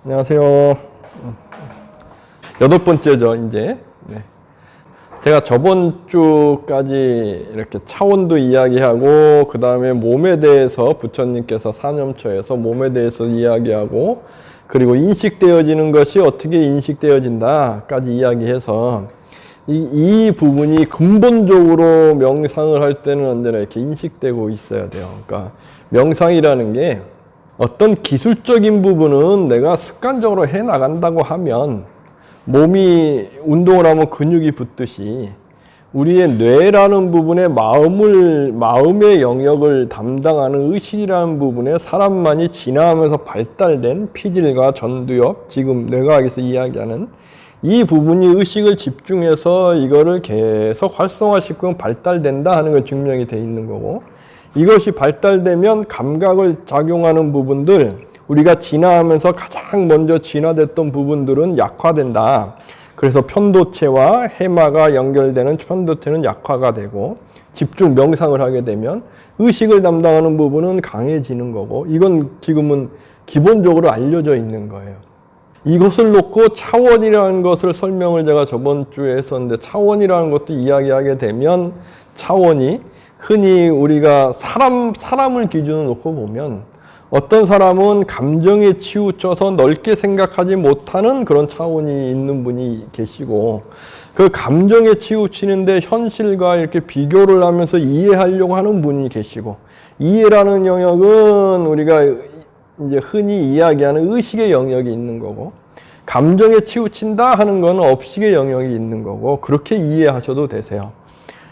안녕하세요. 8번째죠, 이제. 네. 제가 저번 주까지 이렇게 차원도 이야기하고, 그 다음에 몸에 대해서 부처님께서 사념처에서 몸에 대해서 이야기하고, 그리고 인식되어지는 것이 어떻게 인식되어진다까지 이야기해서, 이 부분이 근본적으로 명상을 할 때는 언제나 이렇게 인식되고 있어야 돼요. 그러니까 명상이라는 게 어떤 기술적인 부분은 내가 습관적으로 해 나간다고 하면 몸이 운동을 하면 근육이 붙듯이 우리의 뇌라는 부분에 마음의 영역을 담당하는 의식이라는 부분에 사람만이 진화하면서 발달된 피질과 전두엽, 지금 뇌과학에서 이야기하는 이 부분이 의식을 집중해서 이거를 계속 활성화시키면 발달된다 하는 건 증명이 돼 있는 거고, 이것이 발달되면 감각을 작용하는 부분들, 우리가 진화하면서 가장 먼저 진화됐던 부분들은 약화된다. 그래서 편도체와 해마가 연결되는 편도체는 약화가 되고, 집중 명상을 하게 되면 의식을 담당하는 부분은 강해지는 거고, 이건 지금은 기본적으로 알려져 있는 거예요. 이것을 놓고 차원이라는 것을 설명을 제가 저번 주에 했었는데, 차원이라는 것도 이야기하게 되면 차원이 흔히 우리가 사람을 기준으로 놓고 보면 어떤 사람은 감정에 치우쳐서 넓게 생각하지 못하는 그런 차원이 있는 분이 계시고, 그 감정에 치우치는데 현실과 이렇게 비교를 하면서 이해하려고 하는 분이 계시고, 이해라는 영역은 우리가 이제 흔히 이야기하는 의식의 영역이 있는 거고, 감정에 치우친다 하는 건 업식의 영역이 있는 거고, 그렇게 이해하셔도 되세요.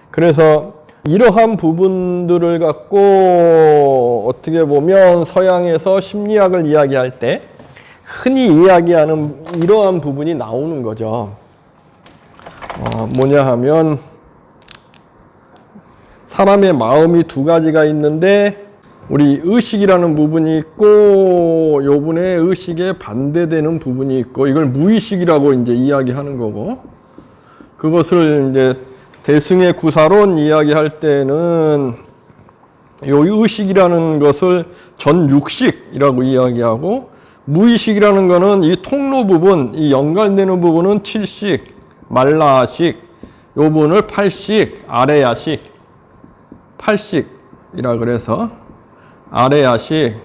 그래서 이러한 부분들을 갖고 어떻게 보면 서양에서 심리학을 이야기할 때 흔히 이야기하는 이러한 부분이 나오는 거죠. 뭐냐 하면 사람의 마음이 두 가지가 있는데, 우리 의식이라는 부분이 있고, 요번에 의식에 반대되는 부분이 있고, 이걸 무의식이라고 이제 이야기하는 거고, 그것을 이제 대승의 구사론 이야기할 때는 요 의식이라는 것을 전육식이라고 이야기하고, 무의식이라는 것은 이 통로 부분, 이 연관되는 부분은 칠식, 말라식, 요 부분을 팔식, 아레야식, 팔식이라 그래서 아레야식,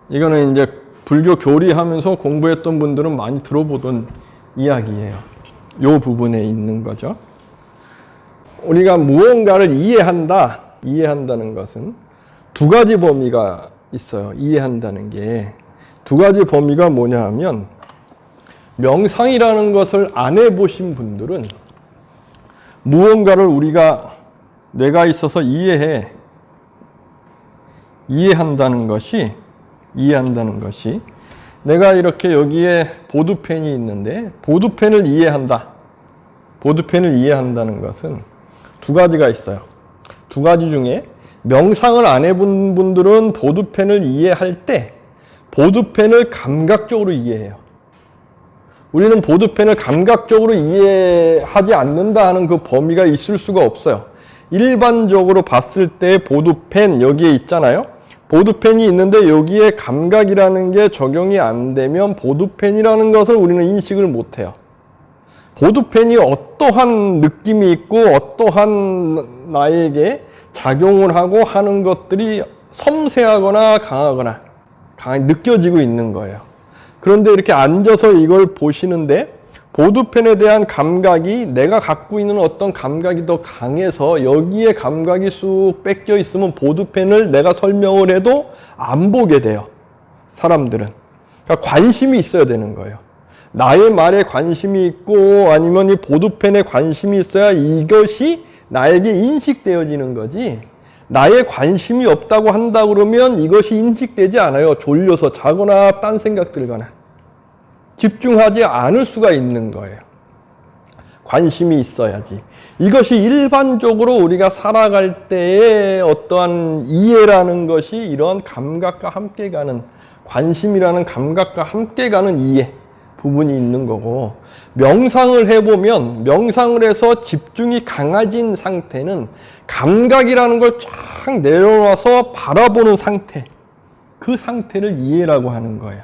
이거는 이제 불교 교리하면서 공부했던 분들은 많이 들어보던 이야기예요. 요 부분에 있는 거죠. 우리가 무언가를 이해한다는 것은 두 가지 범위가 있어요. 이해한다는 게 두 가지 범위가 뭐냐 하면, 명상이라는 것을 안 해보신 분들은 무언가를 우리가 뇌가 있어서 이해한다는 것이 내가 이렇게 여기에 보드펜이 있는데 보드펜을 이해한다는 것은 두 가지가 있어요. 두 가지 중에 명상을 안 해본 분들은 보드펜을 이해할 때 보드펜을 감각적으로 이해해요. 우리는 보드펜을 감각적으로 이해하지 않는다 하는 그 범위가 있을 수가 없어요. 일반적으로 봤을 때 보드펜 여기에 있잖아요. 보드펜이 있는데 여기에 감각이라는 게 적용이 안 되면 보드펜이라는 것을 우리는 인식을 못 해요. 보드펜이 어떠한 느낌이 있고 어떠한 나에게 작용을 하고 하는 것들이 섬세하거나 강하게 느껴지고 있는 거예요. 그런데 이렇게 앉아서 이걸 보시는데 보드펜에 대한 감각이 내가 갖고 있는 어떤 감각이 더 강해서 여기에 감각이 쑥 뺏겨 있으면 보드펜을 내가 설명을 해도 안 보게 돼요. 사람들은. 그러니까 관심이 있어야 되는 거예요. 나의 말에 관심이 있고 아니면 이 보드펜에 관심이 있어야 이것이 나에게 인식되어지는 거지, 나의 관심이 없다고 한다 그러면 이것이 인식되지 않아요. 졸려서 자거나 딴 생각 들거나 집중하지 않을 수가 있는 거예요. 관심이 있어야지. 이것이 일반적으로 우리가 살아갈 때의 어떠한 이해라는 것이 이러한 감각과 함께 가는, 관심이라는 감각과 함께 가는 이해 부분이 있는 거고, 명상을 해보면, 명상을 해서 집중이 강해진 상태는 감각이라는 걸 쫙 내려놔서 바라보는 상태, 그 상태를 이해라고 하는 거예요.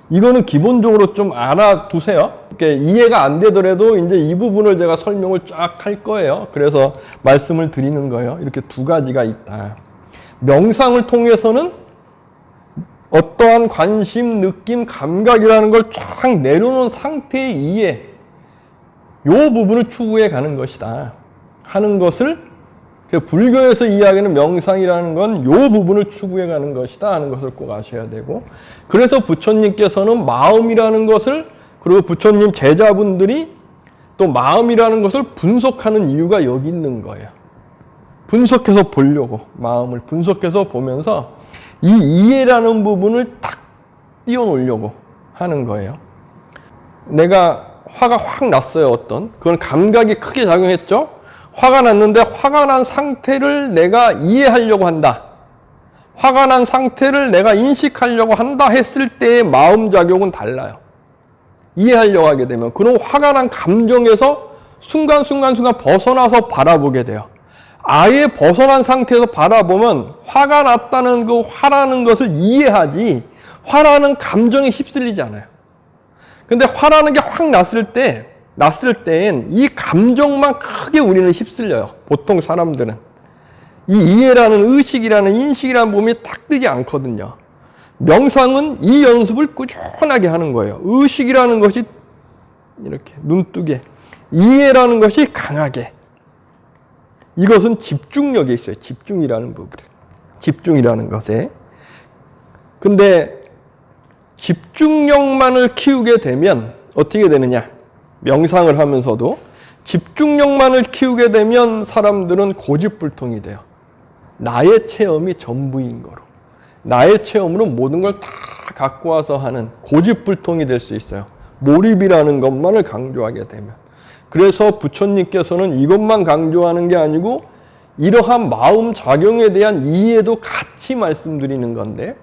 이거는 기본적으로 좀 알아두세요. 이해가 안 되더라도 이제 이 부분을 제가 설명을 쫙 할 거예요. 그래서 말씀을 드리는 거예요. 이렇게 두 가지가 있다. 명상을 통해서는 어떠한 관심, 느낌, 감각이라는 걸 쫙 내려놓은 상태의 이해, 요 부분을 추구해 가는 것이다 하는 것을, 불교에서 이야기하는 명상이라는 건 요 부분을 추구해 가는 것이다 하는 것을 꼭 아셔야 되고, 그래서 부처님께서는 마음이라는 것을, 그리고 부처님 제자분들이 또 마음이라는 것을 분석하는 이유가 여기 있는 거예요. 분석해서 보려고, 마음을 분석해서 보면서 이 이해라는 부분을 딱 띄워놓으려고 하는 거예요. 내가 화가 확 났어요. 그건 감각이 크게 작용했죠. 화가 났는데 화가 난 상태를 내가 이해하려고 한다, 화가 난 상태를 내가 인식하려고 한다 했을 때의 마음작용은 달라요. 이해하려고 하게 되면 그런 화가 난 감정에서 순간순간 벗어나서 바라보게 돼요. 아예 벗어난 상태에서 바라보면 화가 났다는 그 화라는 것을 이해하지 화라는 감정에 휩쓸리지 않아요. 근데 화라는 게 확 났을 때엔 이 감정만 크게 우리는 휩쓸려요. 보통 사람들은. 이 이해라는, 의식이라는, 인식이라는 부분이 탁 뜨지 않거든요. 명상은 이 연습을 꾸준하게 하는 거예요. 의식이라는 것이 이렇게 눈뜨게, 이해라는 것이 강하게. 이것은 집중력에 있어요. 집중이라는 부분에. 집중이라는 것에. 근데 집중력만을 키우게 되면 어떻게 되느냐? 명상을 하면서도 집중력만을 키우게 되면 사람들은 고집불통이 돼요. 나의 체험이 전부인 거로. 나의 체험으로 모든 걸 다 갖고 와서 하는 고집불통이 될 수 있어요. 몰입이라는 것만을 강조하게 되면. 그래서 부처님께서는 이것만 강조하는 게 아니고 이러한 마음 작용에 대한 이해도 같이 말씀드리는 건데,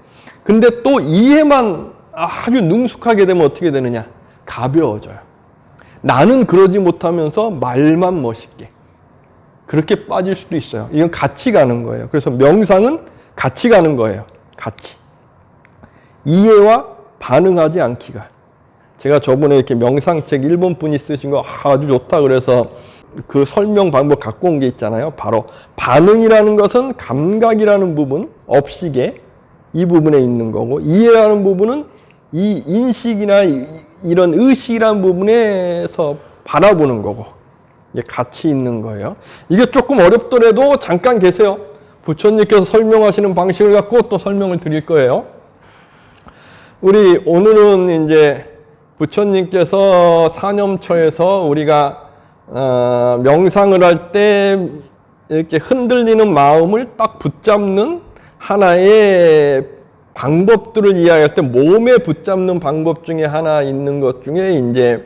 근데 또 이해만 아주 능숙하게 되면 어떻게 되느냐? 가벼워져요. 나는 그러지 못하면서 말만 멋있게. 그렇게 빠질 수도 있어요. 이건 같이 가는 거예요. 그래서 명상은 같이 가는 거예요. 같이. 이해와 반응하지 않기가. 제가 저번에 이렇게 명상책 일본 분이 쓰신 거 아주 좋다 그래서 그 설명 방법 갖고 온 게 있잖아요. 바로 반응이라는 것은 감각이라는 부분, 업식에 이 부분에 있는 거고, 이해라는 부분은 이 인식이나 이런 의식이라는 부분에서 바라보는 거고, 이게 같이 있는 거예요. 이게 조금 어렵더라도 잠깐 계세요. 부처님께서 설명하시는 방식을 갖고 또 설명을 드릴 거예요. 우리 오늘은 이제 부처님께서 사념처에서 우리가 명상을 할 때 이렇게 흔들리는 마음을 딱 붙잡는 하나의 방법들을 이야기할 때 몸에 붙잡는 방법 중에 하나 있는 것 중에 이제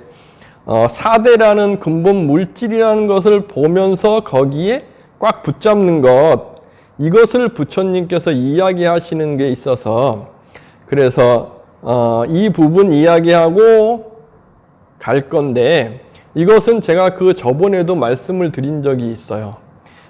사대라는 근본 물질이라는 것을 보면서 거기에 꽉 붙잡는 것, 이것을 부처님께서 이야기하시는 게 있어서 그래서 이 부분 이야기하고 갈 건데, 이것은 제가 그 저번에도 말씀을 드린 적이 있어요.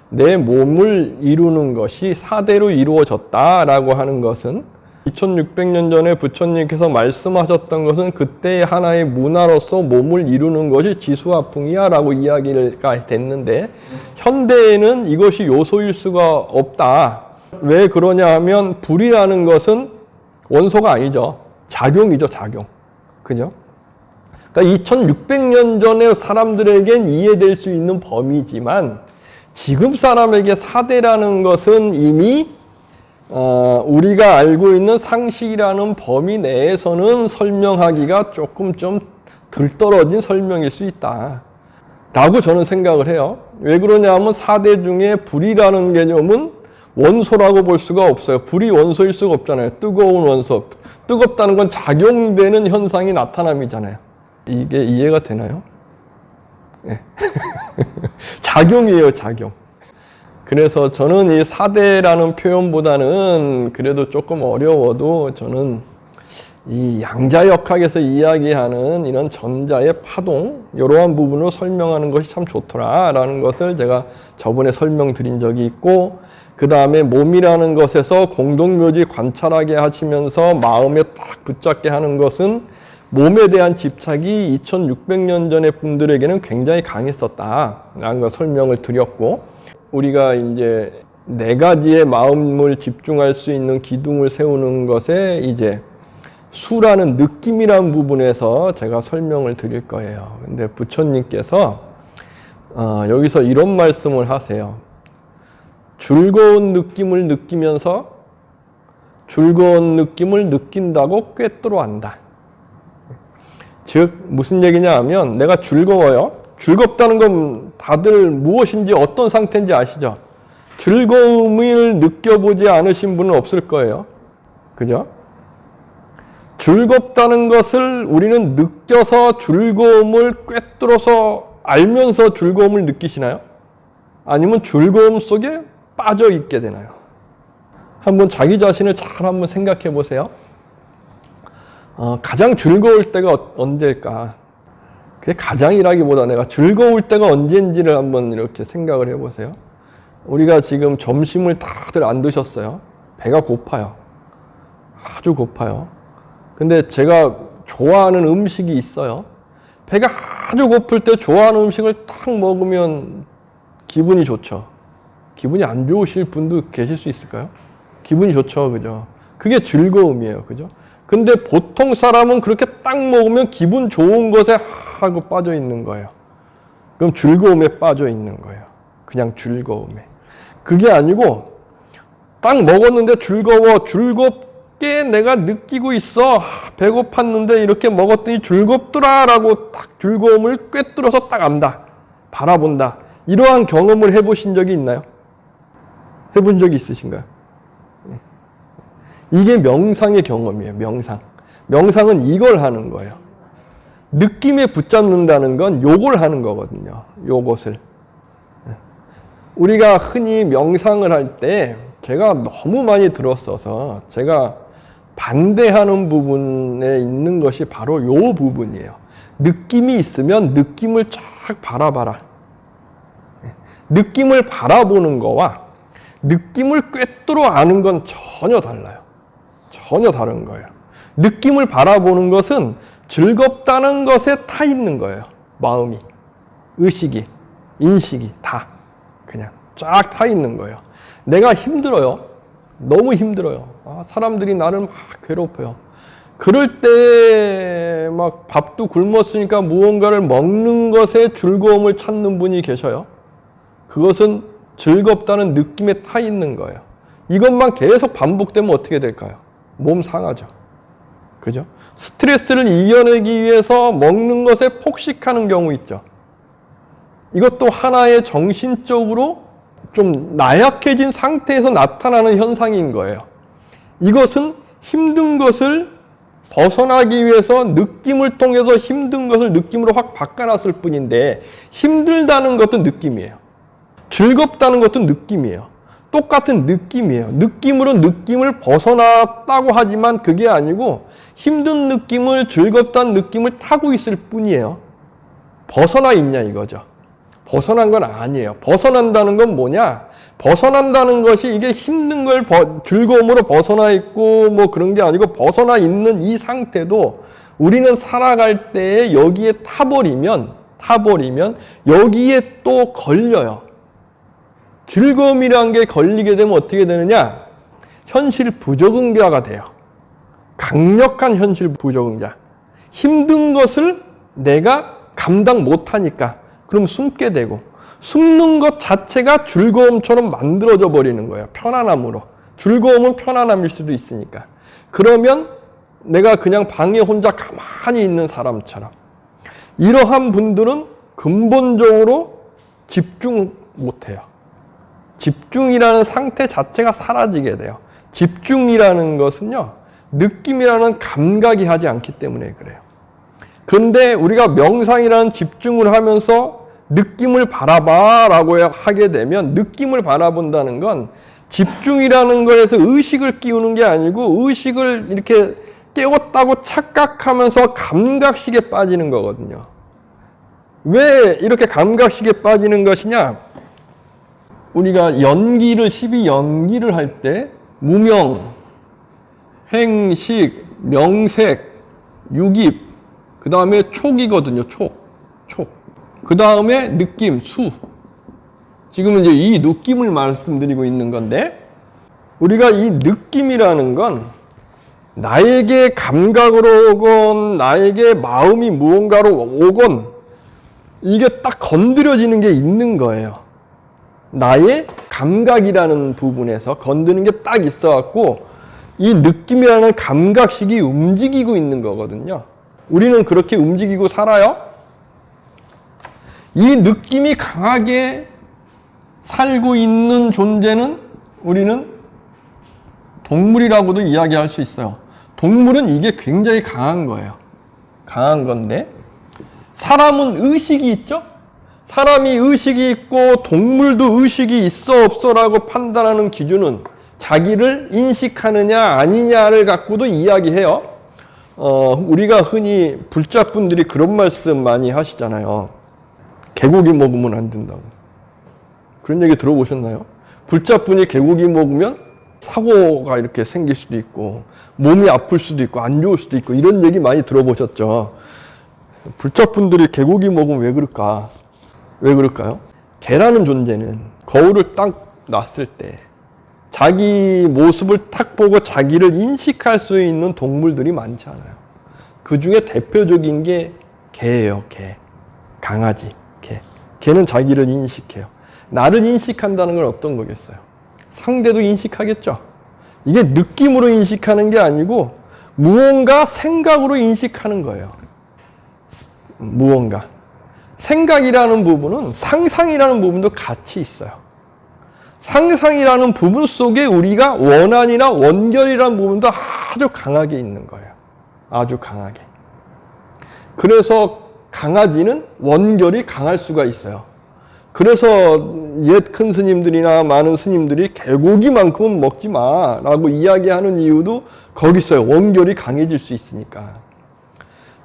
내 몸을 이루는 것이 사대로 이루어졌다라고 하는 것은 2600년 전에 부처님께서 말씀하셨던 것은 그때의 하나의 문화로서 몸을 이루는 것이 지수화풍이야 라고 이야기가 됐는데, 현대에는 이것이 요소일 수가 없다. 왜 그러냐 하면 불이라는 것은 원소가 아니죠. 작용이죠, 작용. 그죠? 그러니까 2600년 전에 사람들에겐 이해될 수 있는 범위지만 지금 사람에게 사대라는 것은 이미 우리가 알고 있는 상식이라는 범위 내에서는 설명하기가 조금 좀 들떨어진 설명일 수 있다 라고 저는 생각을 해요. 왜 그러냐 하면 사대 중에 불이라는 개념은 원소라고 볼 수가 없어요. 불이 원소일 수가 없잖아요. 뜨거운 원소. 뜨겁다는 건 작용되는 현상이 나타남이잖아요. 이게 이해가 되나요? 네. 작용이에요, 작용. 그래서 저는 이 사대라는 표현보다는 그래도 조금 어려워도 저는 이 양자역학에서 이야기하는 이런 전자의 파동, 이러한 부분을 설명하는 것이 참 좋더라라는 것을 제가 저번에 설명드린 적이 있고, 그 다음에 몸이라는 것에서 공동묘지 관찰하게 하시면서 마음에 딱 붙잡게 하는 것은 몸에 대한 집착이 2600년 전의 분들에게는 굉장히 강했었다라는 걸 설명을 드렸고, 우리가 이제 4가지의 마음을 집중할 수 있는 기둥을 세우는 것에 이제 수라는 느낌이라는 부분에서 제가 설명을 드릴 거예요. 근데 부처님께서 여기서 이런 말씀을 하세요. 즐거운 느낌을 느끼면서 즐거운 느낌을 느낀다고 꿰뚫어한다. 즉 무슨 얘기냐 하면, 내가 즐거워요. 즐겁다는 건 다들 무엇인지 어떤 상태인지 아시죠? 즐거움을 느껴보지 않으신 분은 없을 거예요. 그죠? 즐겁다는 것을 우리는 느껴서 즐거움을 꿰뚫어서 알면서 즐거움을 느끼시나요? 아니면 즐거움 속에 빠져 있게 되나요? 한번 자기 자신을 잘 한번 생각해 보세요. 가장 즐거울 때가 언제일까? 그게 가장이라기보다 내가 즐거울 때가 언제인지를 한번 이렇게 생각을 해보세요. 우리가 지금 점심을 다들 안 드셨어요. 배가 고파요. 아주 고파요. 근데 제가 좋아하는 음식이 있어요. 배가 아주 고플 때 좋아하는 음식을 딱 먹으면 기분이 좋죠. 기분이 안 좋으실 분도 계실 수 있을까요? 기분이 좋죠. 그죠? 그게 즐거움이에요. 그죠? 근데 보통 사람은 그렇게 딱 먹으면 기분 좋은 것에 하고 빠져 있는 거예요. 그럼 즐거움에 빠져 있는 거예요. 그냥 즐거움에. 그게 아니고 딱 먹었는데 즐겁게 내가 느끼고 있어. 배고팠는데 이렇게 먹었더니 즐겁더라 라고 딱 즐거움을 꿰뚫어서 딱 안다. 바라본다. 이러한 경험을 해보신 적이 있나요? 해본 적이 있으신가요? 이게 명상의 경험이에요. 명상은 이걸 하는 거예요. 느낌에 붙잡는다는 건 요걸 하는 거거든요. 요것을. 우리가 흔히 명상을 할 때 제가 너무 많이 들었어서 제가 반대하는 부분에 있는 것이 바로 요 부분이에요. 느낌이 있으면 느낌을 쫙 바라봐라. 느낌을 바라보는 거와 느낌을 꿰뚫어 아는 건 전혀 달라요. 전혀 다른 거예요. 느낌을 바라보는 것은 즐겁다는 것에 타 있는 거예요. 마음이, 의식이, 인식이 다 그냥 쫙 타 있는 거예요. 내가 힘들어요. 너무 힘들어요. 사람들이 나를 막 괴롭혀요. 그럴 때 막 밥도 굶었으니까 무언가를 먹는 것에 즐거움을 찾는 분이 계셔요. 그것은 즐겁다는 느낌에 타 있는 거예요. 이것만 계속 반복되면 어떻게 될까요? 몸 상하죠. 그죠? 스트레스를 이겨내기 위해서 먹는 것에 폭식하는 경우 있죠. 이것도 하나의 정신적으로 좀 나약해진 상태에서 나타나는 현상인 거예요. 이것은 힘든 것을 벗어나기 위해서 느낌을 통해서 힘든 것을 느낌으로 확 바꿔놨을 뿐인데, 힘들다는 것도 느낌이에요. 즐겁다는 것도 느낌이에요. 똑같은 느낌이에요. 느낌으로 느낌을 벗어났다고 하지만 그게 아니고 힘든 느낌을 즐겁다는 느낌을 타고 있을 뿐이에요. 벗어나 있냐 이거죠. 벗어난 건 아니에요. 벗어난다는 건 뭐냐? 벗어난다는 것이 이게 힘든 걸 즐거움으로 벗어나 있고 뭐 그런 게 아니고, 벗어나 있는 이 상태도 우리는 살아갈 때 여기에 타버리면 여기에 또 걸려요. 즐거움이란 게 걸리게 되면 어떻게 되느냐? 현실 부적응자가 돼요. 강력한 현실 부적응자. 힘든 것을 내가 감당 못하니까 그럼 숨게 되고, 숨는 것 자체가 즐거움처럼 만들어져 버리는 거예요. 편안함으로. 즐거움은 편안함일 수도 있으니까. 그러면 내가 그냥 방에 혼자 가만히 있는 사람처럼. 이러한 분들은 근본적으로 집중 못해요. 집중이라는 상태 자체가 사라지게 돼요. 집중이라는 것은요, 느낌이라는 감각이 하지 않기 때문에 그래요. 그런데 우리가 명상이라는 집중을 하면서 느낌을 바라봐 라고 하게 되면, 느낌을 바라본다는 건 집중이라는 거에서 의식을 끼우는 게 아니고 의식을 이렇게 깨웠다고 착각하면서 감각식에 빠지는 거거든요. 왜 이렇게 감각식에 빠지는 것이냐? 우리가 연기를 12연기를 할 때 무명, 행식, 명색, 유깁, 그 다음에 촉이거든요. 촉. 그 다음에 느낌, 수. 지금은 이제 이 느낌을 말씀드리고 있는 건데, 우리가 이 느낌이라는 건 나에게 감각으로 오건 나에게 마음이 무언가로 오건 이게 딱 건드려지는 게 있는 거예요. 나의 감각이라는 부분에서 건드는 게 딱 있어 갖고 이 느낌이라는 감각식이 움직이고 있는 거거든요. 우리는 그렇게 움직이고 살아요. 이 느낌이 강하게 살고 있는 존재는 우리는 동물이라고도 이야기할 수 있어요. 동물은 이게 굉장히 강한 거예요. 강한 건데 사람은 의식이 있죠? 사람이 의식이 있고 동물도 의식이 있어 없어라고 판단하는 기준은 자기를 인식하느냐 아니냐를 갖고도 이야기해요. 우리가 흔히 불자분들이 그런 말씀 많이 하시잖아요. 개고기 먹으면 안 된다고. 그런 얘기 들어보셨나요? 불자분이 개고기 먹으면 사고가 이렇게 생길 수도 있고 몸이 아플 수도 있고 안 좋을 수도 있고 이런 얘기 많이 들어보셨죠. 불자분들이 개고기 먹으면 왜 그럴까? 왜 그럴까요? 개라는 존재는 거울을 딱 놨을 때 자기 모습을 딱 보고 자기를 인식할 수 있는 동물들이 많지 않아요. 그 중에 대표적인 게 개예요. 개. 강아지. 개. 개는 자기를 인식해요. 나를 인식한다는 건 어떤 거겠어요? 상대도 인식하겠죠. 이게 느낌으로 인식하는 게 아니고 무언가 생각으로 인식하는 거예요. 무언가. 생각이라는 부분은 상상이라는 부분도 같이 있어요. 상상이라는 부분 속에 우리가 원한이나 원결이라는 부분도 아주 강하게 있는 거예요. 아주 강하게. 그래서 강아지는 원결이 강할 수가 있어요. 그래서 옛 큰 스님들이나 많은 스님들이 개고기만큼은 먹지 마라고 이야기하는 이유도 거기 있어요. 원결이 강해질 수 있으니까.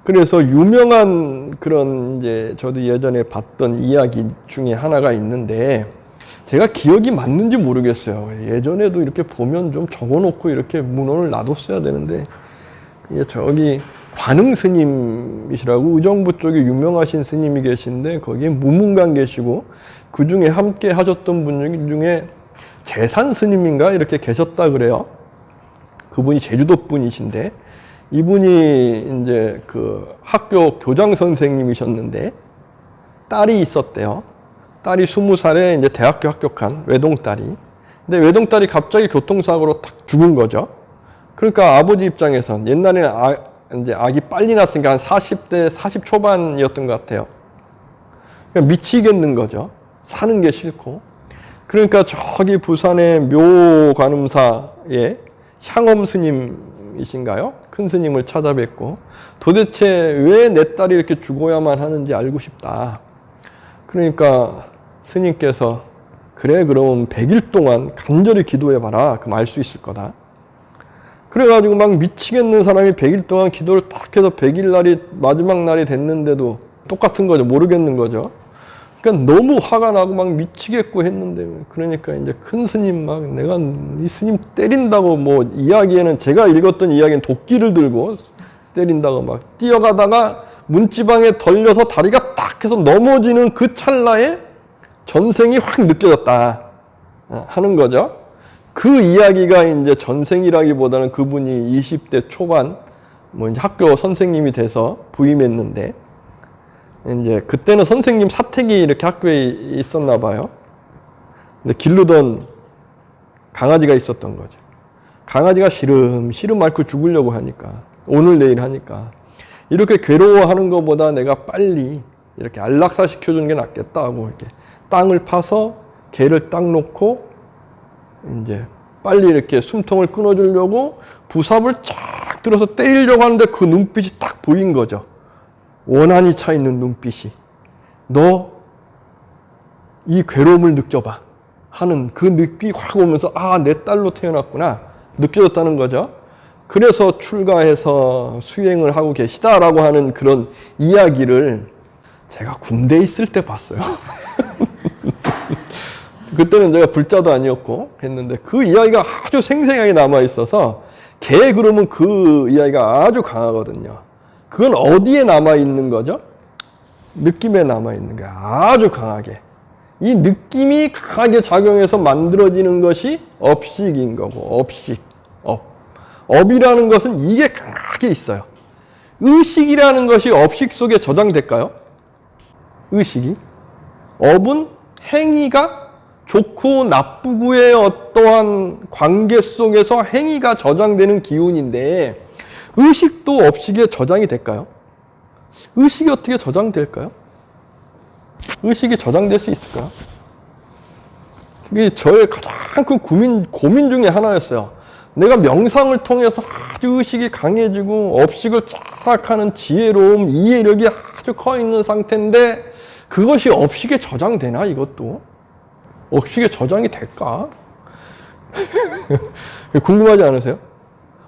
그래서 유명한 그런 이제 저도 예전에 봤던 이야기 중에 하나가 있는데 제가 기억이 맞는지 모르겠어요. 예전에도 이렇게 보면 좀 적어놓고 이렇게 문헌을 놔뒀어야 되는데 저기 관흥 스님이시라고 의정부 쪽에 유명하신 스님이 계신데 거기에 무문관 계시고 그 중에 함께 하셨던 분 중에 재산 스님인가 이렇게 계셨다 그래요. 그분이 제주도 분이신데 이분이 이제 그 학교 교장 선생님이셨는데 딸이 있었대요. 딸이 20살에 이제 대학교 합격한 외동딸이. 근데 외동딸이 갑자기 교통사고로 탁 죽은 거죠. 그러니까 아버지 입장에선 옛날에는 이제 아기 빨리 낳았으니까 한 40대 40 초반이었던 것 같아요. 그러니까 미치겠는 거죠. 사는 게 싫고. 그러니까 저기 부산의 묘관음사의 향엄 스님이신가요? 큰 스님을 찾아뵙고 도대체 왜 내 딸이 이렇게 죽어야만 하는지 알고 싶다. 그러니까 스님께서 그래 그럼 100일 동안 간절히 기도해봐라. 그럼 알 수 있을 거다. 그래가지고 막 미치겠는 사람이 100일 동안 기도를 딱 해서 100일 날이 마지막 날이 됐는데도 똑같은 거죠. 모르겠는 거죠. 그러니까 너무 화가 나고 막 미치겠고 했는데 그러니까 이제 큰 스님 막 내가 이 스님 때린다고 뭐 이야기에는 제가 읽었던 이야기는 도끼를 들고 때린다고 막 뛰어가다가 문지방에 덜려서 다리가 딱 해서 넘어지는 그 찰나에 전생이 확 느껴졌다 하는 거죠. 그 이야기가 이제 전생이라기보다는 그분이 20대 초반 뭐 이제 학교 선생님이 돼서 부임했는데 이제 그때는 선생님 사택이 이렇게 학교에 있었나 봐요. 근데 기르던 강아지가 있었던 거죠. 강아지가 시름 앓고 죽으려고 하니까 오늘 내일 하니까 이렇게 괴로워하는 것보다 내가 빨리 이렇게 안락사 시켜주는 게 낫겠다 하고 이렇게 땅을 파서 개를 딱 놓고 이제 빨리 이렇게 숨통을 끊어주려고 부삽을 쫙 들어서 때리려고 하는데 그 눈빛이 딱 보인 거죠. 원한이 차 있는 눈빛이. 너 이 괴로움을 느껴봐 하는 그 느낌이 확 오면서 아, 내 딸로 태어났구나 느껴졌다는 거죠. 그래서 출가해서 수행을 하고 계시다라고 하는 그런 이야기를 제가 군대에 있을 때 봤어요. 그때는 내가 불자도 아니었고 했는데 그 이야기가 아주 생생하게 남아있어서 개 그러면 그 이야기가 아주 강하거든요. 그건 어디에 남아있는 거죠? 느낌에 남아있는 거야. 아주 강하게. 이 느낌이 강하게 작용해서 만들어지는 것이 업식인 거고, 업식. 업이라는 것은 이게 강하게 있어요. 의식이라는 것이 업식 속에 저장될까요? 의식이? 업은 행위가 좋고 나쁘고의 어떠한 관계 속에서 행위가 저장되는 기운인데 의식도 업식에 저장이 될까요? 의식이 어떻게 저장될까요? 의식이 저장될 수 있을까요? 이게 저의 가장 큰 고민 중에 하나였어요. 내가 명상을 통해서 아주 의식이 강해지고 업식을 쫙 하는 지혜로움, 이해력이 아주 커 있는 상태인데 그것이 업식에 저장되나 이것도? 업식에 저장이 될까? 궁금하지 않으세요?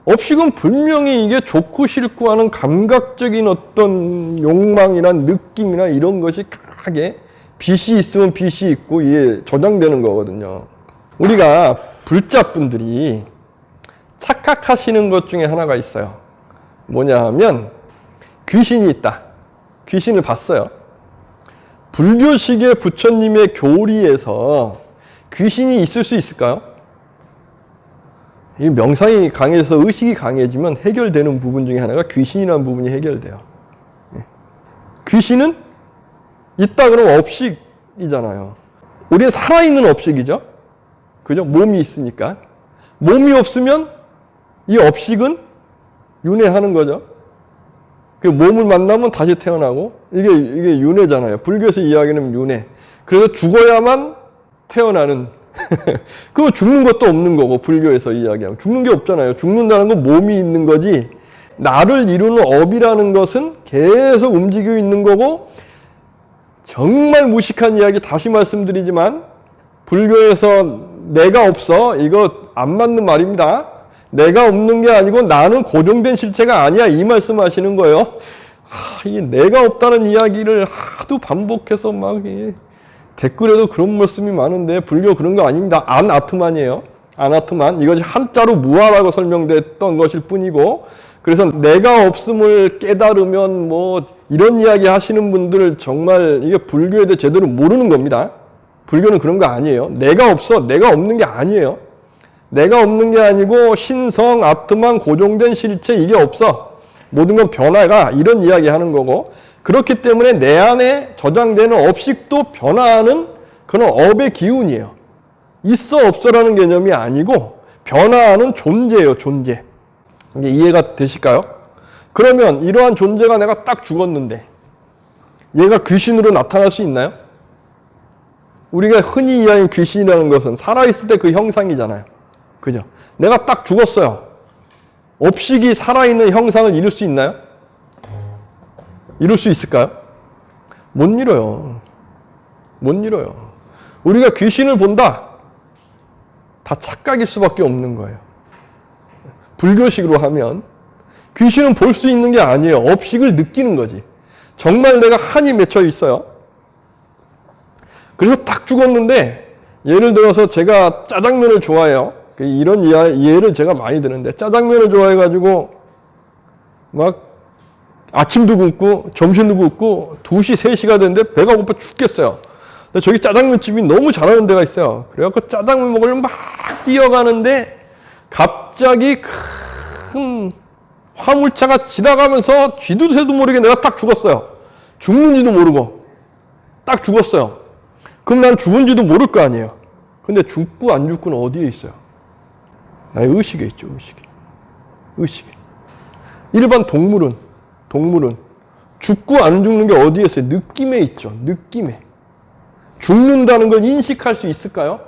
업식은 분명히 이게 좋고 싫고 하는 감각적인 어떤 욕망이나 느낌이나 이런 것이 강하게 빛이 있으면 빛이 있고 이게 저장되는 거거든요. 우리가 불자분들이 착각하시는 것 중에 하나가 있어요. 뭐냐 하면 귀신이 있다. 귀신을 봤어요. 불교식의 부처님의 교리에서 귀신이 있을 수 있을까요? 이 명상이 강해서 의식이 강해지면 해결되는 부분 중에 하나가 귀신이라는 부분이 해결돼요. 귀신은 있다 그러면 업식이잖아요. 우리는 살아있는 업식이죠. 그죠? 몸이 있으니까. 몸이 없으면 이 업식은 윤회하는 거죠. 그 몸을 만나면 다시 태어나고 이게 윤회잖아요. 불교에서 이야기하는 윤회. 그래서 죽어야만 태어나는 그거 죽는 것도 없는 거고 불교에서 이야기하면 죽는 게 없잖아요. 죽는다는 건 몸이 있는 거지 나를 이루는 업이라는 것은 계속 움직이고 있는 거고 정말 무식한 이야기 다시 말씀드리지만 불교에서 내가 없어 이거 안 맞는 말입니다. 내가 없는 게 아니고 나는 고정된 실체가 아니야 이 말씀하시는 거예요. 이게 내가 없다는 이야기를 하도 반복해서 막 댓글에도 그런 말씀이 많은데 불교 그런 거 아닙니다. 아나트만이에요. 아나트만. 이것이 한자로 무아라고 설명됐던 것일 뿐이고 그래서 내가 없음을 깨달으면 뭐 이런 이야기 하시는 분들 정말 이게 불교에 대해 제대로 모르는 겁니다. 불교는 그런 거 아니에요. 내가 없어. 내가 없는 게 아니에요. 내가 없는 게 아니고 신성, 아트만, 고정된 실체 이게 없어. 모든 건 변화가 이런 이야기 하는 거고 그렇기 때문에 내 안에 저장되는 업식도 변화하는 그런 업의 기운이에요. 있어 없어라는 개념이 아니고 변화하는 존재예요. 존재. 이게 이해가 되실까요? 그러면 이러한 존재가 내가 딱 죽었는데 얘가 귀신으로 나타날 수 있나요? 우리가 흔히 이야기하는 귀신이라는 것은 살아있을 때 그 형상이잖아요. 그죠? 내가 딱 죽었어요. 업식이 살아있는 형상을 이룰 수 있나요? 이룰 수 있을까요? 못 이뤄요. 못 이뤄요. 우리가 귀신을 본다. 다 착각일 수밖에 없는 거예요. 불교식으로 하면 귀신은 볼 수 있는 게 아니에요. 업식을 느끼는 거지. 정말 내가 한이 맺혀 있어요. 그래서 딱 죽었는데 예를 들어서 제가 짜장면을 좋아해요. 이런 예를 제가 많이 드는데 짜장면을 좋아해가지고 막 아침도 굶고 점심도 굶고 2시, 3시가 됐는데 배가 고파 죽겠어요. 근데 저기 짜장면집이 너무 잘하는 데가 있어요. 그래갖고 짜장면 먹으려면 막 뛰어가는데 갑자기 큰 화물차가 지나가면서 쥐도 새도 모르게 내가 딱 죽었어요. 죽는지도 모르고 딱 죽었어요. 그럼 난 죽은지도 모를 거 아니에요. 근데 죽고 안 죽고는 어디에 있어요? 나의 의식에 있죠. 의식에. 일반 동물은 죽고 안 죽는 게 어디에 있어요? 느낌에 있죠. 느낌에. 죽는다는 걸 인식할 수 있을까요?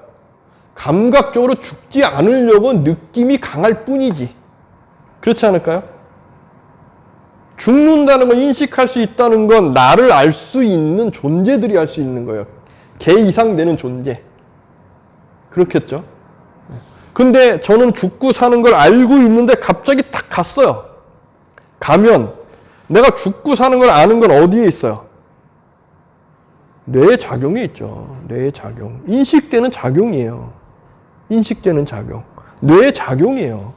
감각적으로 죽지 않으려고 느낌이 강할 뿐이지. 그렇지 않을까요? 죽는다는 걸 인식할 수 있다는 건 나를 알 수 있는 존재들이 할 수 있는 거예요. 개 이상 되는 존재. 그렇겠죠? 근데 저는 죽고 사는 걸 알고 있는데 갑자기 딱 갔어요. 가면 내가 죽고 사는 걸 아는 건 어디에 있어요? 뇌에 작용이 있죠. 뇌에 작용. 인식되는 작용이에요. 인식되는 작용. 뇌의 작용이에요.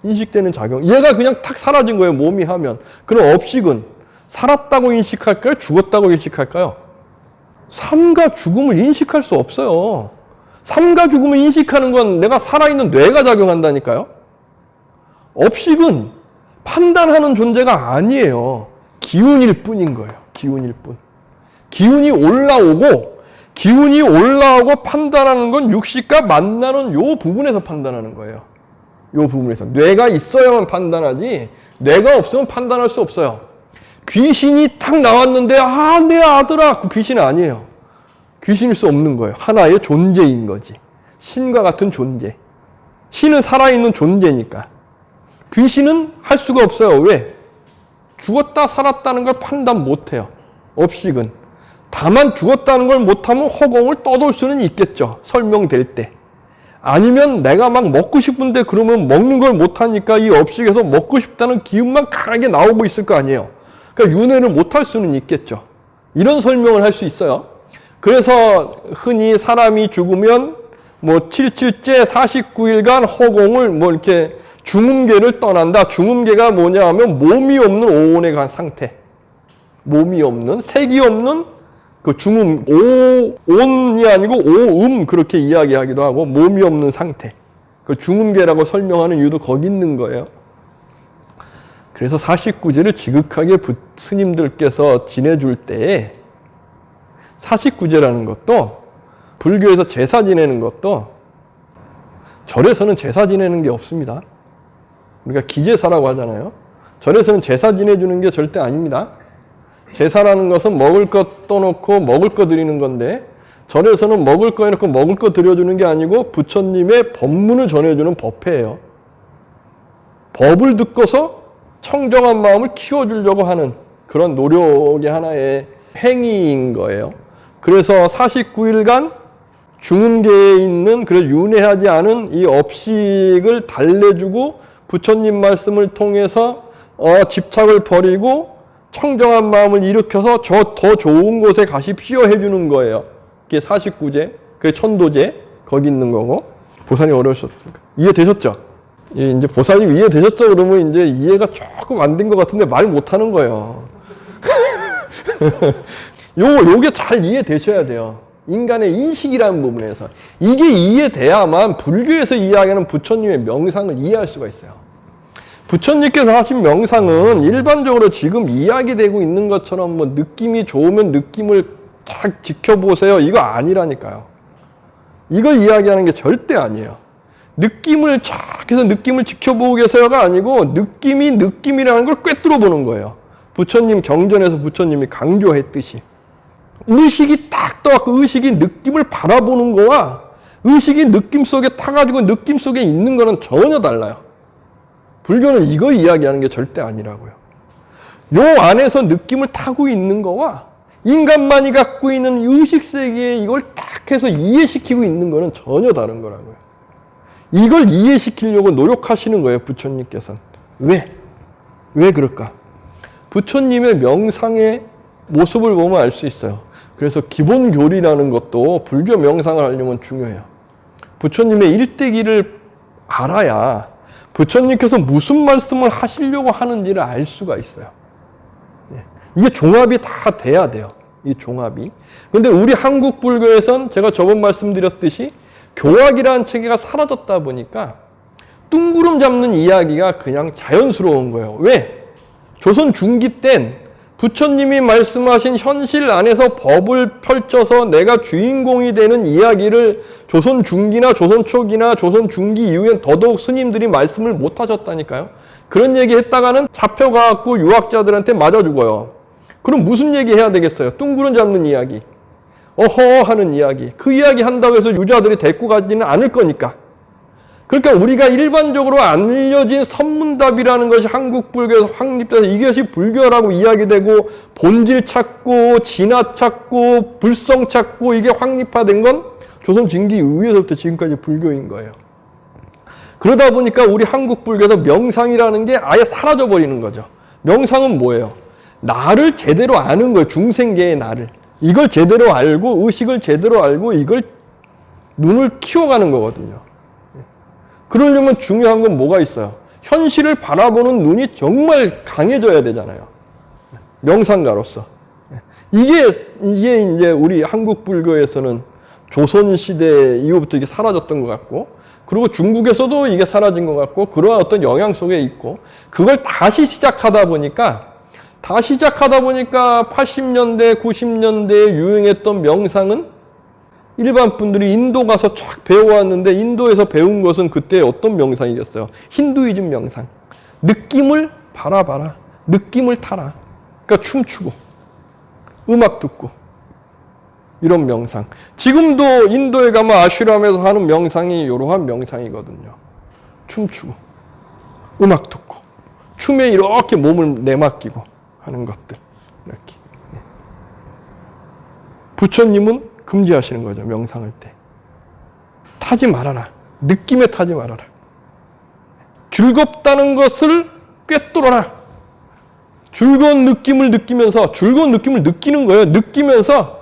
인식되는 작용. 얘가 그냥 탁 사라진 거예요. 몸이 하면. 그럼 업식은 살았다고 인식할까요? 죽었다고 인식할까요? 삶과 죽음을 인식할 수 없어요. 삶과 죽음을 인식하는 건 내가 살아있는 뇌가 작용한다니까요. 업식은 판단하는 존재가 아니에요. 기운일 뿐인 거예요. 기운일 뿐. 기운이 올라오고 판단하는 건 육식과 만나는 요 부분에서 판단하는 거예요. 요 부분에서. 뇌가 있어야만 판단하지, 뇌가 없으면 판단할 수 없어요. 귀신이 탁 나왔는데, 내 아들아! 그 귀신은 아니에요. 귀신일 수 없는 거예요. 하나의 존재인 거지. 신과 같은 존재. 신은 살아있는 존재니까. 귀신은 할 수가 없어요. 왜? 죽었다 살았다는 걸 판단 못해요. 업식은. 다만 죽었다는 걸 못하면 허공을 떠돌 수는 있겠죠. 설명될 때. 아니면 내가 막 먹고 싶은데 그러면 먹는 걸 못하니까 이 업식에서 먹고 싶다는 기운만 강하게 나오고 있을 거 아니에요. 그러니까 윤회를 못할 수는 있겠죠. 이런 설명을 할 수 있어요. 그래서 흔히 사람이 죽으면 7일째 49일간 허공을 이렇게 중음계를 떠난다. 중음계가 뭐냐 하면 몸이 없는 오온에 간 상태. 몸이 없는, 색이 없는 그 중음, 오온이 아니고 오음 그렇게 이야기하기도 하고 몸이 없는 상태. 그 중음계라고 설명하는 이유도 거기 있는 거예요. 그래서 49제를 지극하게 스님들께서 지내줄 때에 49제라는 것도 불교에서 제사 지내는 것도 절에서는 제사 지내는 게 없습니다. 우리가 기제사라고 하잖아요. 절에서는 제사 지내주는 게 절대 아닙니다. 제사라는 것은 먹을 것 떠놓고 먹을 거 드리는 건데 절에서는 먹을 거 해놓고 먹을 거 드려주는 게 아니고 부처님의 법문을 전해주는 법회예요. 법을 듣고서 청정한 마음을 키워주려고 하는 그런 노력의 하나의 행위인 거예요. 그래서 49일간 중음계에 있는 그래서 윤회하지 않은 이 업식을 달래주고 부처님 말씀을 통해서 집착을 버리고 청정한 마음을 일으켜서 더 좋은 곳에 가십시오 해주는 거예요. 그게 49제, 그게 천도제 거기 있는 거고. 보살님 어려우셨습니까? 이해되셨죠? 이제 보살님 이해되셨죠? 그러면 이제 이해가 조금 안 된 것 같은데 말 못하는 거예요. 요게 잘 이해되셔야 돼요. 인간의 인식이라는 부분에서. 이게 이해돼야만 불교에서 이야기하는 부처님의 명상을 이해할 수가 있어요. 부처님께서 하신 명상은 일반적으로 지금 이야기되고 있는 것처럼 느낌이 좋으면 느낌을 딱 지켜보세요. 이거 아니라니까요. 이걸 이야기하는 게 절대 아니에요. 느낌을 쫙 해서 느낌을 지켜보고 계세요가 아니고 느낌이 느낌이라는 걸 꿰뚫어 보는 거예요. 부처님 경전에서 부처님이 강조했듯이. 의식이 딱 떠갖고 의식이 느낌을 바라보는 거와 의식이 느낌 속에 타가지고 느낌 속에 있는 거는 전혀 달라요. 불교는 이거 이야기하는 게 절대 아니라고요. 요 안에서 느낌을 타고 있는 거와 인간만이 갖고 있는 의식세계에 이걸 딱 해서 이해시키고 있는 거는 전혀 다른 거라고요. 이걸 이해시키려고 노력하시는 거예요, 부처님께서는. 왜? 왜 그럴까? 부처님의 명상의 모습을 보면 알 수 있어요. 그래서 기본 교리라는 것도 불교 명상을 하려면 중요해요. 부처님의 일대기를 알아야 부처님께서 무슨 말씀을 하시려고 하는지를 알 수가 있어요. 이게 종합이 다 돼야 돼요. 이 종합이. 근데 우리 한국 불교에선 제가 저번 말씀드렸듯이 교학이라는 체계가 사라졌다 보니까 뚱구름 잡는 이야기가 그냥 자연스러운 거예요. 왜? 조선 중기 땐 부처님이 말씀하신 현실 안에서 법을 펼쳐서 내가 주인공이 되는 이야기를 조선 중기나 조선 초기나 조선 중기 이후엔 더더욱 스님들이 말씀을 못 하셨다니까요. 그런 얘기 했다가는 잡혀가고 유학자들한테 맞아 죽어요. 그럼 무슨 얘기 해야 되겠어요? 뚱구름 잡는 이야기. 어허 하는 이야기. 그 이야기 한다고 해서 유자들이 데리고 가지는 않을 거니까. 그러니까 우리가 일반적으로 알려진 선문답이라는 것이 한국 불교에서 확립돼서 이것이 불교라고 이야기되고 본질 찾고 진화 찾고 불성 찾고 이게 확립화된 건 조선 진기 이후에서부터 지금까지 불교인 거예요. 그러다 보니까 우리 한국 불교에서 명상이라는 게 아예 사라져 버리는 거죠. 명상은 뭐예요? 나를 제대로 아는 거예요. 중생계의 나를. 이걸 제대로 알고 의식을 제대로 알고 이걸 눈을 키워가는 거거든요. 그러려면 중요한 건 뭐가 있어요? 현실을 바라보는 눈이 정말 강해져야 되잖아요. 명상가로서. 이게 이제 우리 한국 불교에서는 조선시대 이후부터 이게 사라졌던 것 같고, 그리고 중국에서도 이게 사라진 것 같고, 그러한 어떤 영향 속에 있고, 그걸 다시 시작하다 보니까 80년대, 90년대에 유행했던 명상은 일반 분들이 인도 가서 쫙 배워왔는데, 인도에서 배운 것은 그때 어떤 명상이겠어요? 힌두이즘 명상. 느낌을 바라봐라. 느낌을 타라. 그러니까 춤추고, 음악 듣고, 이런 명상. 지금도 인도에 가면 아슈람에서 하는 명상이 이러한 명상이거든요. 춤추고, 음악 듣고, 춤에 이렇게 몸을 내맡기고 하는 것들. 이렇게. 부처님은 금지하시는 거죠, 명상할 때. 타지 말아라. 느낌에 타지 말아라. 즐겁다는 것을 꿰뚫어라. 즐거운 느낌을 느끼면서, 즐거운 느낌을 느끼는 거예요. 느끼면서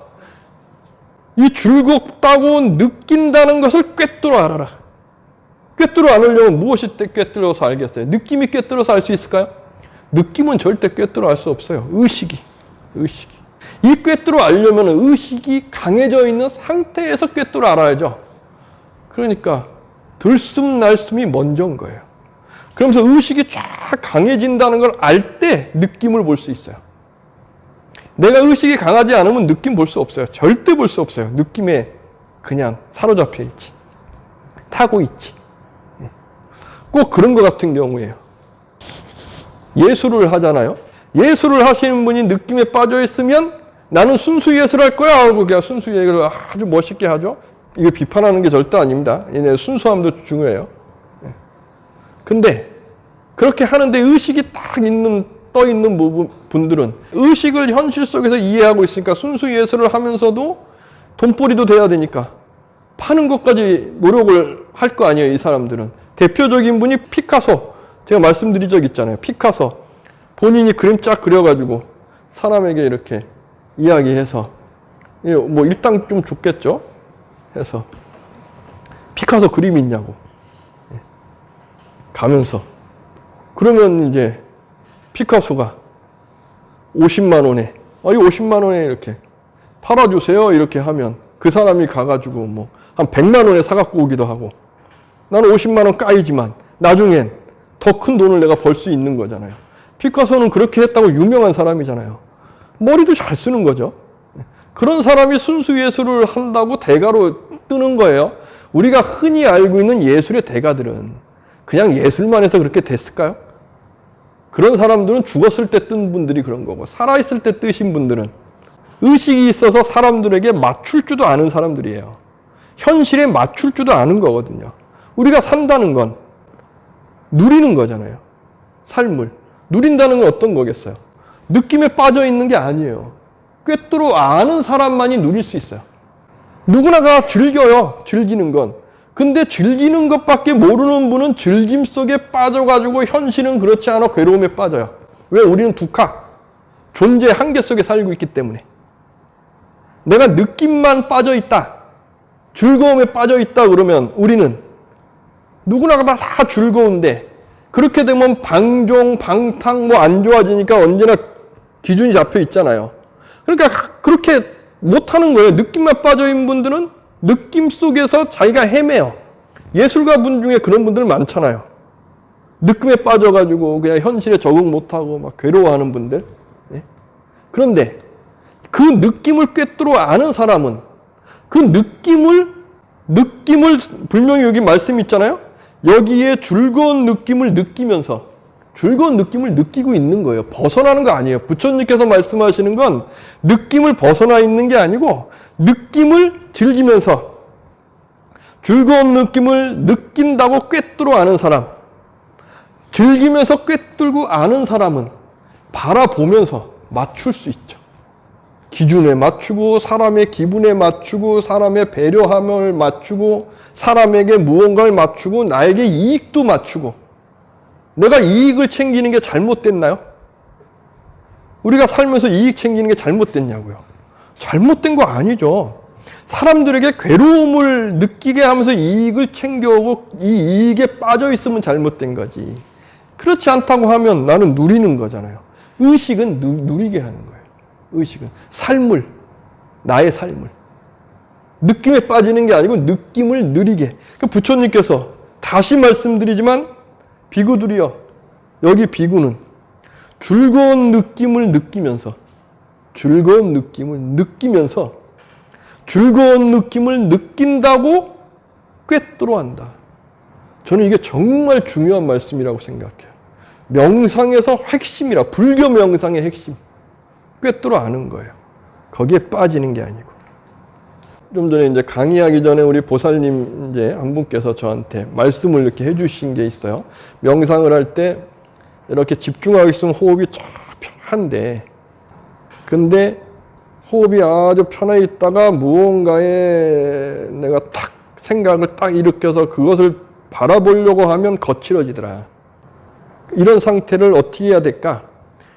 이 즐겁다고 느낀다는 것을 꿰뚫어 알아라. 꿰뚫어 안으려면 무엇이 꿰뚫어서 알겠어요? 느낌이 꿰뚫어서 알 수 있을까요? 느낌은 절대 꿰뚫어 알 수 없어요. 의식이. 이 꿰뚫어 알려면 의식이 강해져 있는 상태에서 꿰뚫어 알아야죠. 그러니까 들숨날숨이 먼저인 거예요. 그러면서 의식이 쫙 강해진다는 걸 알 때 느낌을 볼 수 있어요. 내가 의식이 강하지 않으면 느낌 볼 수 없어요. 절대 볼 수 없어요. 느낌에 그냥 사로잡혀 있지. 타고 있지. 꼭 그런 것 같은 경우에요. 예술을 하잖아요. 예술을 하시는 분이 느낌에 빠져 있으면 나는 순수 예술할 거야 하고 그냥 순수 예술을 아주 멋있게 하죠. 이거 비판하는 게 절대 아닙니다. 얘네 순수함도 중요해요. 근데 그렇게 하는데 의식이 딱 떠 있는 분들은 의식을 현실 속에서 이해하고 있으니까 순수 예술을 하면서도 돈벌이도 돼야 되니까 파는 것까지 노력을 할 거 아니에요, 이 사람들은. 대표적인 분이 피카소. 제가 말씀드린 적 있잖아요. 피카소. 본인이 그림 쫙 그려가지고 사람에게 이렇게 이야기해서 뭐 일당 좀 줬겠죠? 해서 피카소 그림 있냐고 가면서 그러면 이제 피카소가 50만 원에 이 50만 원에 이렇게 팔아주세요 이렇게 하면 그 사람이 가가지고 뭐 한 100만 원에 사갖고 오기도 하고 나는 50만 원 까이지만 나중엔 더 큰 돈을 내가 벌 수 있는 거잖아요. 피카소는 그렇게 했다고 유명한 사람이잖아요. 머리도 잘 쓰는 거죠. 그런 사람이 순수 예술을 한다고 대가로 뜨는 거예요. 우리가 흔히 알고 있는 예술의 대가들은 그냥 예술만 해서 그렇게 됐을까요? 그런 사람들은 죽었을 때 뜬 분들이 그런 거고 살아있을 때 뜨신 분들은 의식이 있어서 사람들에게 맞출 줄도 아는 사람들이에요. 현실에 맞출 줄도 아는 거거든요. 우리가 산다는 건 누리는 거잖아요. 삶을. 누린다는 건 어떤 거겠어요? 느낌에 빠져 있는 게 아니에요. 꿰뚫어 아는 사람만이 누릴 수 있어요. 누구나 다 즐겨요. 즐기는 건. 근데 즐기는 것밖에 모르는 분은 즐김 속에 빠져가지고 현실은 그렇지 않아 괴로움에 빠져요. 왜? 우리는 독학. 존재의 한계 속에 살고 있기 때문에. 내가 느낌만 빠져 있다. 즐거움에 빠져 있다 그러면 우리는 누구나 다 즐거운데 그렇게 되면 방종, 방탕 뭐 안 좋아지니까 언제나 기준이 잡혀 있잖아요. 그러니까 그렇게 못하는 거예요. 느낌만 빠져 있는 분들은 느낌 속에서 자기가 헤매요. 예술가 분 중에 그런 분들 많잖아요. 느낌에 빠져가지고 그냥 현실에 적응 못하고 막 괴로워하는 분들. 그런데 그 느낌을 꿰뚫어 아는 사람은 그 느낌을 분명히 여기 말씀 있잖아요. 여기에 즐거운 느낌을 느끼면서 즐거운 느낌을 느끼고 있는 거예요. 벗어나는 거 아니에요. 부처님께서 말씀하시는 건 느낌을 벗어나 있는 게 아니고 느낌을 즐기면서 즐거운 느낌을 느낀다고 꿰뚫어 아는 사람, 즐기면서 꿰뚫고 아는 사람은 바라보면서 맞출 수 있죠. 기준에 맞추고 사람의 기분에 맞추고 사람의 배려함을 맞추고 사람에게 무언가를 맞추고 나에게 이익도 맞추고 내가 이익을 챙기는 게 잘못됐나요? 우리가 살면서 이익 챙기는 게 잘못됐냐고요. 잘못된 거 아니죠. 사람들에게 괴로움을 느끼게 하면서 이익을 챙겨오고 이 이익에 빠져 있으면 잘못된 거지. 그렇지 않다고 하면 나는 누리는 거잖아요. 의식은 누리게 하는 거예요. 의식은 삶을, 나의 삶을 느낌에 빠지는 게 아니고 느낌을 누리게. 그러니까 부처님께서 다시 말씀드리지만 비구들이여, 여기 비구는 즐거운 느낌을 느끼면서 즐거운 느낌을 느낀다고 꿰뚫어한다. 저는 이게 정말 중요한 말씀이라고 생각해요. 명상에서 핵심이라, 불교 명상의 핵심. 꿰뚫어 아는 거예요. 거기에 빠지는 게 아니고. 좀 전에 이제 강의하기 전에 우리 보살님 이제 한 분께서 저한테 말씀을 이렇게 해주신 게 있어요. 명상을 할 때 이렇게 집중하고 있으면 호흡이 쫙 편한데, 근데 호흡이 아주 편해 있다가 무언가에 내가 탁 생각을 딱 일으켜서 그것을 바라보려고 하면 거칠어지더라. 이런 상태를 어떻게 해야 될까?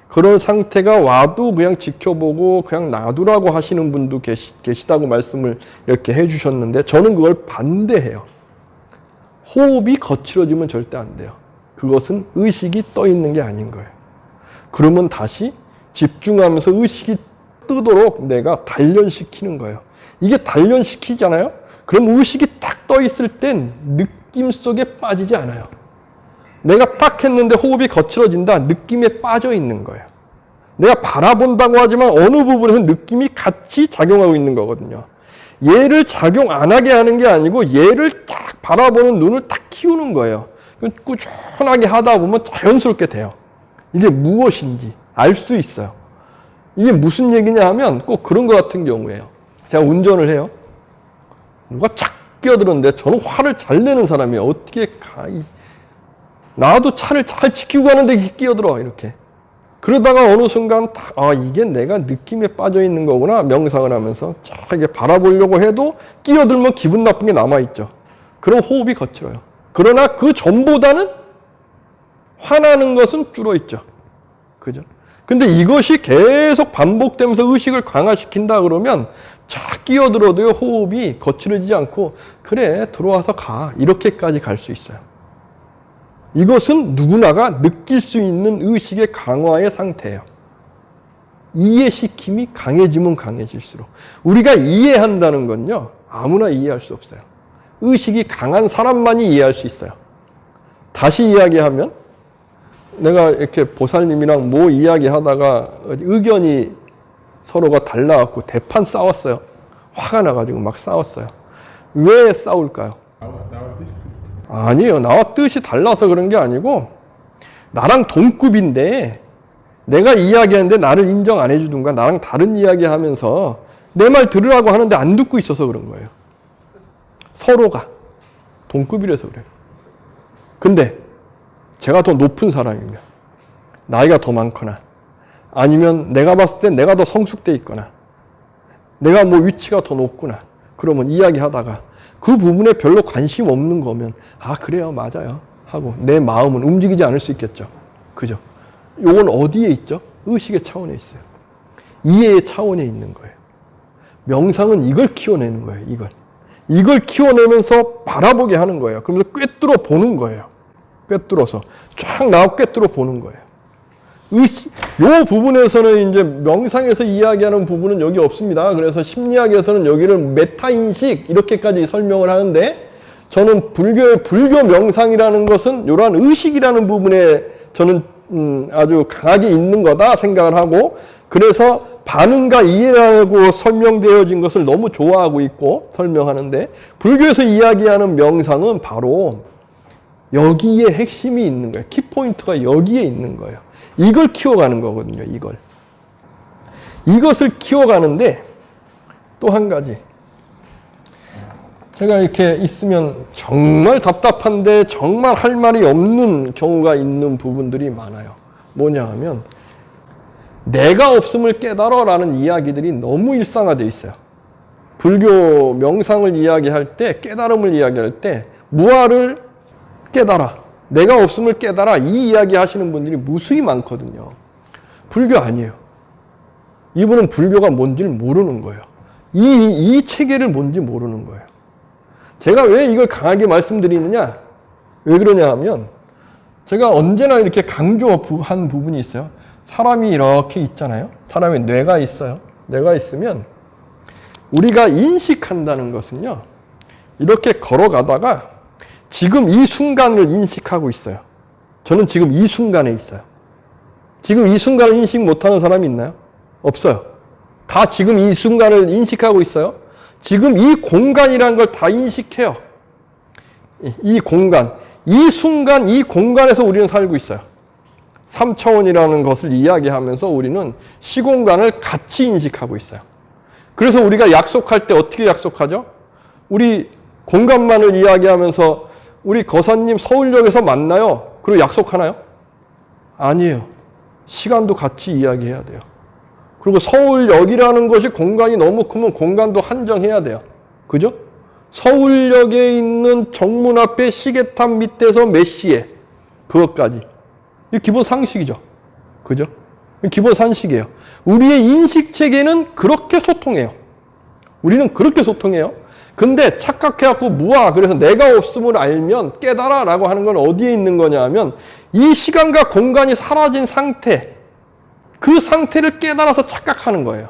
그런 상태가 와도 그냥 지켜보고 그냥 놔두라고 하시는 분도 계시다고 말씀을 이렇게 해주셨는데, 저는 그걸 반대해요. 호흡이 거칠어지면 절대 안 돼요. 그것은 의식이 떠 있는 게 아닌 거예요. 그러면 다시 집중하면서 의식이 뜨도록 내가 단련시키는 거예요. 이게 단련시키잖아요? 그럼 의식이 딱 떠 있을 땐 느낌 속에 빠지지 않아요. 내가 딱 했는데 호흡이 거칠어진다. 느낌에 빠져 있는 거예요. 내가 바라본다고 하지만 어느 부분에서 느낌이 같이 작용하고 있는 거거든요. 얘를 작용 안 하게 하는 게 아니고 얘를 딱 바라보는 눈을 딱 키우는 거예요. 꾸준하게 하다 보면 자연스럽게 돼요. 이게 무엇인지 알 수 있어요. 이게 무슨 얘기냐 하면 꼭 그런 것 같은 경우예요. 제가 운전을 해요. 누가 착 끼어들었는데 저는 화를 잘 내는 사람이에요. 어떻게 나도 차를 잘 지키고 가는데 끼어들어 이렇게. 그러다가 어느 순간 이게 내가 느낌에 빠져 있는 거구나. 명상을 하면서 이렇게 바라보려고 해도 끼어들면 기분 나쁜 게 남아있죠. 그럼 호흡이 거칠어요. 그러나 그 전보다는 화나는 것은 줄어있죠. 그죠? 근데 이것이 계속 반복되면서 의식을 강화시킨다 그러면 쫙 끼어들어도요 호흡이 거칠어지지 않고 그래 들어와서 가 이렇게까지 갈 수 있어요. 이것은 누구나가 느낄 수 있는 의식의 강화의 상태예요. 이해시킴이 강해지면 강해질수록 우리가 이해한다는 건요 아무나 이해할 수 없어요. 의식이 강한 사람만이 이해할 수 있어요. 다시 이야기하면 내가 이렇게 보살님이랑 뭐 이야기하다가 의견이 서로가 달라갖고 대판 싸웠어요. 화가 나가지고 막 싸웠어요. 왜 싸울까요? 아니에요. 나와 뜻이 달라서 그런 게 아니고 나랑 동급인데 내가 이야기하는데 나를 인정 안 해주든가 나랑 다른 이야기 하면서 내 말 들으라고 하는데 안 듣고 있어서 그런 거예요. 서로가 동급이라서 그래요. 근데 제가 더 높은 사람이면 나이가 더 많거나 아니면 내가 봤을 때 내가 더 성숙돼 있거나 내가 뭐 위치가 더 높구나 그러면 이야기하다가 그 부분에 별로 관심 없는 거면 그래요 맞아요 하고 내 마음은 움직이지 않을 수 있겠죠. 그죠? 요건 어디에 있죠? 의식의 차원에 있어요. 이해의 차원에 있는 거예요. 명상은 이걸 키워내는 거예요. 이걸 키워내면서 바라보게 하는 거예요. 그러면서 꿰뚫어 보는 거예요. 꿰뚫어서 쫙 나와 꿰뚫어 보는 거예요. 요 부분에서는 이제 명상에서 이야기하는 부분은 여기 없습니다. 그래서 심리학에서는 여기를 메타인식 이렇게까지 설명을 하는데 저는 불교 명상이라는 것은 이러한 의식이라는 부분에 저는 아주 강하게 있는 거다 생각을 하고 그래서 반응과 이해라고 설명되어진 것을 너무 좋아하고 있고 설명하는데 불교에서 이야기하는 명상은 바로 여기에 핵심이 있는 거예요. 키포인트가 여기에 있는 거예요. 이걸 키워가는 거거든요. 이것을 키워가는데 또 한 가지 제가 이렇게 있으면 정말 답답한데 정말 할 말이 없는 경우가 있는 부분들이 많아요. 뭐냐 하면 내가 없음을 깨달아 라는 이야기들이 너무 일상화되어 있어요. 불교 명상을 이야기할 때 깨달음을 이야기할 때 무아를 깨달아 내가 없음을 깨달아 이 이야기 하시는 분들이 무수히 많거든요. 불교 아니에요. 이분은 불교가 뭔지를 모르는 거예요. 이 체계를 뭔지 모르는 거예요. 제가 왜 이걸 강하게 말씀드리느냐? 왜 그러냐 하면 제가 언제나 이렇게 강조한 부분이 있어요. 사람이 이렇게 있잖아요. 사람의 뇌가 있어요. 뇌가 있으면 우리가 인식한다는 것은요. 이렇게 걸어가다가 지금 이 순간을 인식하고 있어요. 저는 지금 이 순간에 있어요. 지금 이 순간을 인식 못하는 사람이 있나요? 없어요. 다 지금 이 순간을 인식하고 있어요. 지금 이 공간이라는 걸 다 인식해요. 이 공간, 이 순간, 이 공간에서 우리는 살고 있어요. 3차원이라는 것을 이야기하면서 우리는 시공간을 같이 인식하고 있어요. 그래서 우리가 약속할 때 어떻게 약속하죠? 우리 공간만을 이야기하면서 우리 거사님 서울역에서 만나요. 그리고 약속하나요? 아니에요. 시간도 같이 이야기해야 돼요. 그리고 서울역이라는 것이 공간이 너무 크면 공간도 한정해야 돼요. 그죠? 서울역에 있는 정문 앞에 시계탑 밑에서 몇 시에 그것까지. 이게 기본 상식이죠. 그죠? 기본 상식이에요. 우리의 인식 체계는 그렇게 소통해요. 우리는 그렇게 소통해요. 근데 착각해갖고 무아, 그래서 내가 없음을 알면 깨달아 라고 하는 건 어디에 있는 거냐 하면 이 시간과 공간이 사라진 상태, 그 상태를 깨달아서 착각하는 거예요.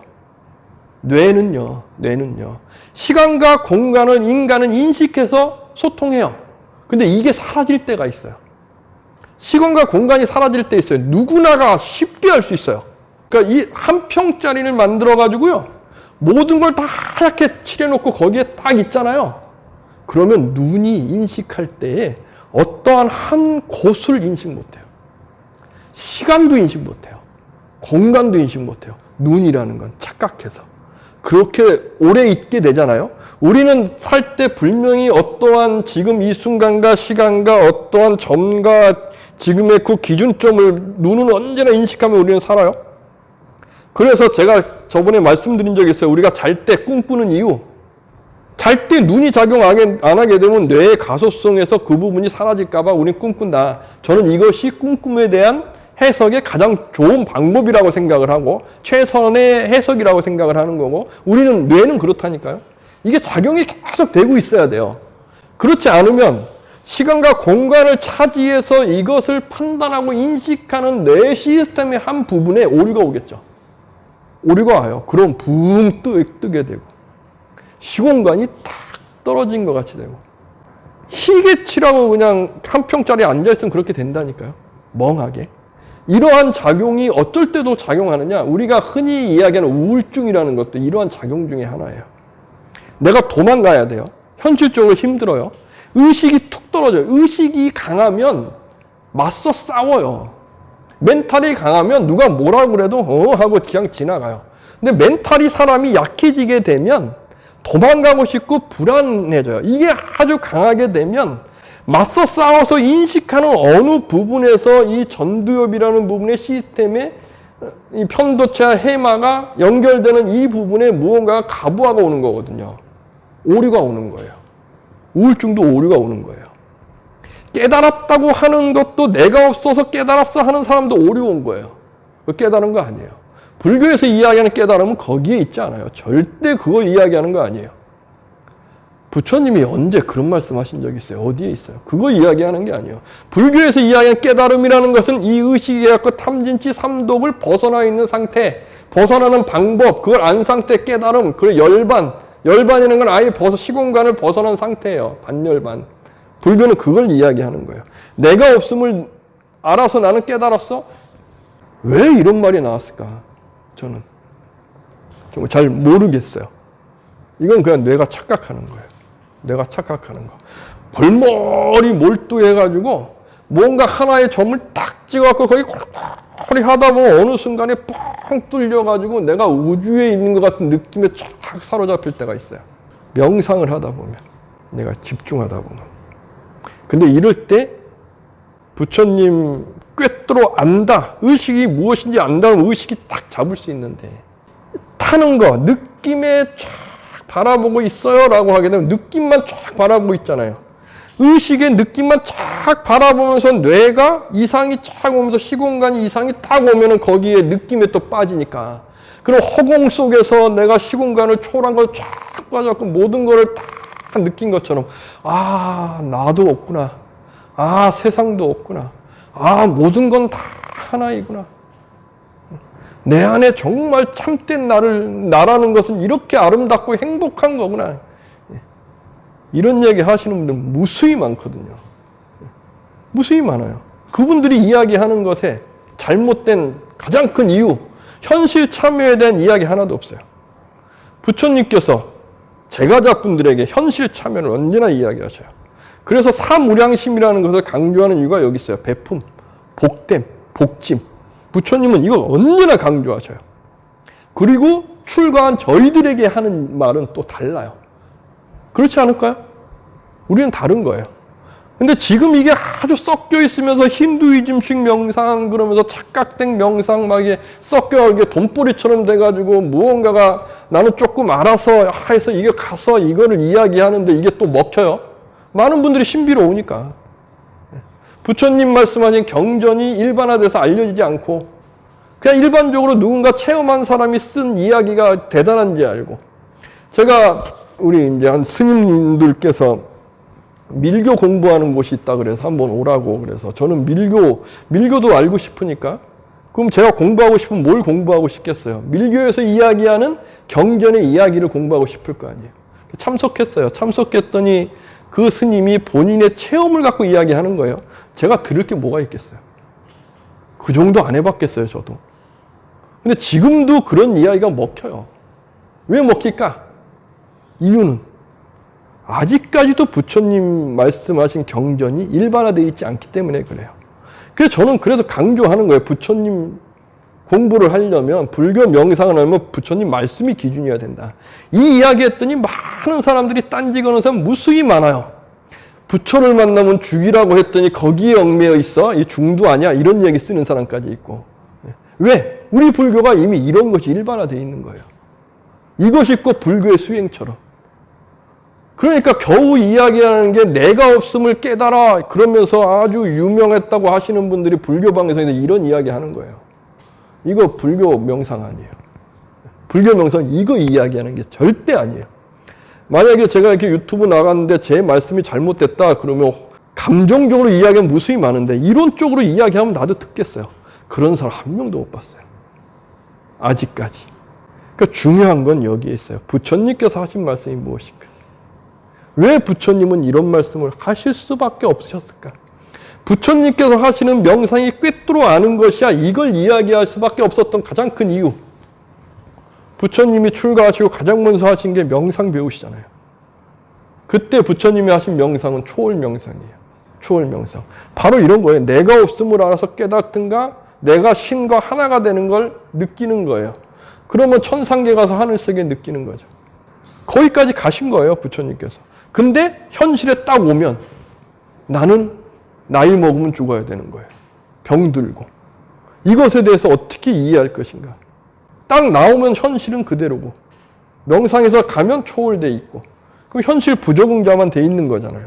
뇌는요. 시간과 공간을 인간은 인식해서 소통해요. 근데 이게 사라질 때가 있어요. 시간과 공간이 사라질 때 있어요. 누구나가 쉽게 할 수 있어요. 그러니까 이 한 평짜리를 만들어가지고요. 모든 걸 다 하얗게 칠해놓고 거기에 딱 있잖아요. 그러면 눈이 인식할 때에 어떠한 한 곳을 인식 못해요. 시간도 인식 못해요. 공간도 인식 못해요. 눈이라는 건 착각해서. 그렇게 오래 있게 되잖아요. 우리는 살 때 분명히 어떠한 지금 이 순간과 시간과 어떠한 점과 지금의 그 기준점을 눈은 언제나 인식하면 우리는 살아요. 그래서 제가 저번에 말씀드린 적이 있어요. 우리가 잘 때 꿈꾸는 이유. 잘 때 눈이 작용 안 하게 되면 뇌의 가소성에서 그 부분이 사라질까봐 우리는 꿈꾼다. 저는 이것이 꿈꿈에 대한 해석의 가장 좋은 방법이라고 생각을 하고 최선의 해석이라고 생각을 하는 거고 우리는 뇌는 그렇다니까요. 이게 작용이 계속 되고 있어야 돼요. 그렇지 않으면 시간과 공간을 차지해서 이것을 판단하고 인식하는 뇌 시스템의 한 부분에 오류가 오겠죠. 오류가 와요. 그럼 붕 뜨게 되고 시공간이 탁 떨어진 것 같이 되고 희게치라고 그냥 한 평짜리 앉아있으면 그렇게 된다니까요. 멍하게. 이러한 작용이 어쩔 때도 작용하느냐? 우리가 흔히 이야기하는 우울증이라는 것도 이러한 작용 중에 하나예요. 내가 도망가야 돼요. 현실적으로 힘들어요. 의식이 툭 떨어져요. 의식이 강하면 맞서 싸워요. 멘탈이 강하면 누가 뭐라고 그래도 하고 그냥 지나가요. 근데 멘탈이 사람이 약해지게 되면 도망가고 싶고 불안해져요. 이게 아주 강하게 되면 맞서 싸워서 인식하는 어느 부분에서 이 전두엽이라는 부분의 시스템에 이 편도체와 해마가 연결되는 이 부분에 무언가가 가부하가 오는 거거든요. 오류가 오는 거예요. 우울증도 오류가 오는 거예요. 깨달았다고 하는 것도 내가 없어서 깨달았어 하는 사람도 오류 온 거예요. 깨달은 거 아니에요. 불교에서 이야기하는 깨달음은 거기에 있지 않아요. 절대 그거 이야기하는 거 아니에요. 부처님이 언제 그런 말씀 하신 적이 있어요? 어디에 있어요? 그거 이야기하는 게 아니에요. 불교에서 이야기하는 깨달음이라는 것은 이 의식이 갖고 탐진치 삼독을 벗어나 있는 상태, 벗어나는 방법, 그걸 안 상태 깨달음, 그 열반이라는 건 아예 시공간을 벗어난 상태예요. 반열반. 불교는 그걸 이야기하는 거예요. 내가 없음을 알아서 나는 깨달았어? 왜 이런 말이 나왔을까? 저는 정말 잘 모르겠어요. 이건 그냥 뇌가 착각하는 거예요. 뇌가 착각하는 거. 골머리 몰두해가지고 뭔가 하나의 점을 딱 찍어갖고 거기 콜콜이 하다 보면 어느 순간에 뻥 뚫려가지고 내가 우주에 있는 것 같은 느낌에 쫙 사로잡힐 때가 있어요. 명상을 하다 보면, 내가 집중하다 보면. 근데 이럴 때 부처님 꿰뚫어 안다. 의식이 무엇인지 안다면 의식이 딱 잡을 수 있는데 타는 거, 느낌에 쫙 바라보고 있어요 라고 하게 되면 느낌만 쫙 바라보고 있잖아요. 의식의 느낌만 쫙 바라보면서 뇌가 이상이 쫙 오면서 시공간이 이상이 딱 오면은 거기에 느낌에 또 빠지니까. 그럼 허공 속에서 내가 시공간을 초월한 걸 쫙 빠져갖고 모든 거를 딱 느낀 것처럼, 아, 나도 없구나. 아, 세상도 없구나. 아, 모든 건 다 하나이구나. 내 안에 정말 참된 나라는 것은 이렇게 아름답고 행복한 거구나. 이런 얘기 하시는 분들 무수히 많거든요. 무수히 많아요. 그분들이 이야기하는 것에 잘못된 가장 큰 이유, 현실 참여에 대한 이야기 하나도 없어요. 부처님께서 제가자분들에게 현실 참여를 언제나 이야기하셔요. 그래서 사무량심이라는 것을 강조하는 이유가 여기 있어요. 베품, 복됨, 복짐. 부처님은 이걸 언제나 강조하셔요. 그리고 출가한 저희들에게 하는 말은 또 달라요. 그렇지 않을까요? 우리는 다른 거예요. 근데 지금 이게 아주 섞여 있으면서 힌두이즘식 명상 그러면서 착각된 명상 막 이게 섞여 이게 돈벌이처럼 돼가지고 무언가가 나는 조금 알아서 해서 이게 가서 이거를 이야기하는데 이게 또 먹혀요. 많은 분들이 신비로우니까. 부처님 말씀하신 경전이 일반화돼서 알려지지 않고 그냥 일반적으로 누군가 체험한 사람이 쓴 이야기가 대단한지 알고. 제가 우리 이제 한 스님들께서 밀교 공부하는 곳이 있다 그래서 한번 오라고 그래서 저는 밀교도 알고 싶으니까 그럼 제가 공부하고 싶으면 뭘 공부하고 싶겠어요? 밀교에서 이야기하는 경전의 이야기를 공부하고 싶을 거 아니에요. 참석했어요. 참석했더니 그 스님이 본인의 체험을 갖고 이야기하는 거예요. 제가 들을 게 뭐가 있겠어요? 그 정도 안 해봤겠어요, 저도. 근데 지금도 그런 이야기가 먹혀요. 왜 먹힐까? 이유는 아직까지도 부처님 말씀하신 경전이 일반화되어 있지 않기 때문에 그래요. 그래서 저는 그래서 강조하는 거예요. 부처님 공부를 하려면 불교 명상을 하려면 부처님 말씀이 기준이어야 된다. 이 이야기 했더니 많은 사람들이 딴지 거는 사람 무수히 많아요. 부처를 만나면 죽이라고 했더니 거기에 얽매여 있어? 이 중도 아니야? 이런 얘기 쓰는 사람까지 있고. 왜? 우리 불교가 이미 이런 것이 일반화되어 있는 거예요. 이것이 꼭 불교의 수행처럼. 그러니까 겨우 이야기하는 게 내가 없음을 깨달아 그러면서 아주 유명했다고 하시는 분들이 불교 방송에서 이런 이야기 하는 거예요. 이거 불교 명상 아니에요. 불교 명상 이거 이야기하는 게 절대 아니에요. 만약에 제가 이렇게 유튜브 나갔는데 제 말씀이 잘못됐다 그러면 감정적으로 이야기하면 무수히 많은데 이론적으로 이야기하면 나도 듣겠어요. 그런 사람 한 명도 못 봤어요. 아직까지. 그러니까 중요한 건 여기에 있어요. 부처님께서 하신 말씀이 무엇일까? 왜 부처님은 이런 말씀을 하실 수밖에 없으셨을까? 부처님께서 하시는 명상이 꿰뚫어 아는 것이야 이걸 이야기할 수밖에 없었던 가장 큰 이유. 부처님이 출가하시고 가장 먼저 하신 게 명상 배우시잖아요. 그때 부처님이 하신 명상은 초월 명상이에요. 초월 명상. 바로 이런 거예요. 내가 없음을 알아서 깨닫든가 내가 신과 하나가 되는 걸 느끼는 거예요. 그러면 천상계 가서 하늘세계 느끼는 거죠. 거기까지 가신 거예요, 부처님께서. 근데 현실에 딱 오면 나는 나이 먹으면 죽어야 되는 거예요. 병들고. 이것에 대해서 어떻게 이해할 것인가. 딱 나오면 현실은 그대로고 명상에서 가면 초월돼 있고 그럼 현실 부적응자만 돼 있는 거잖아요.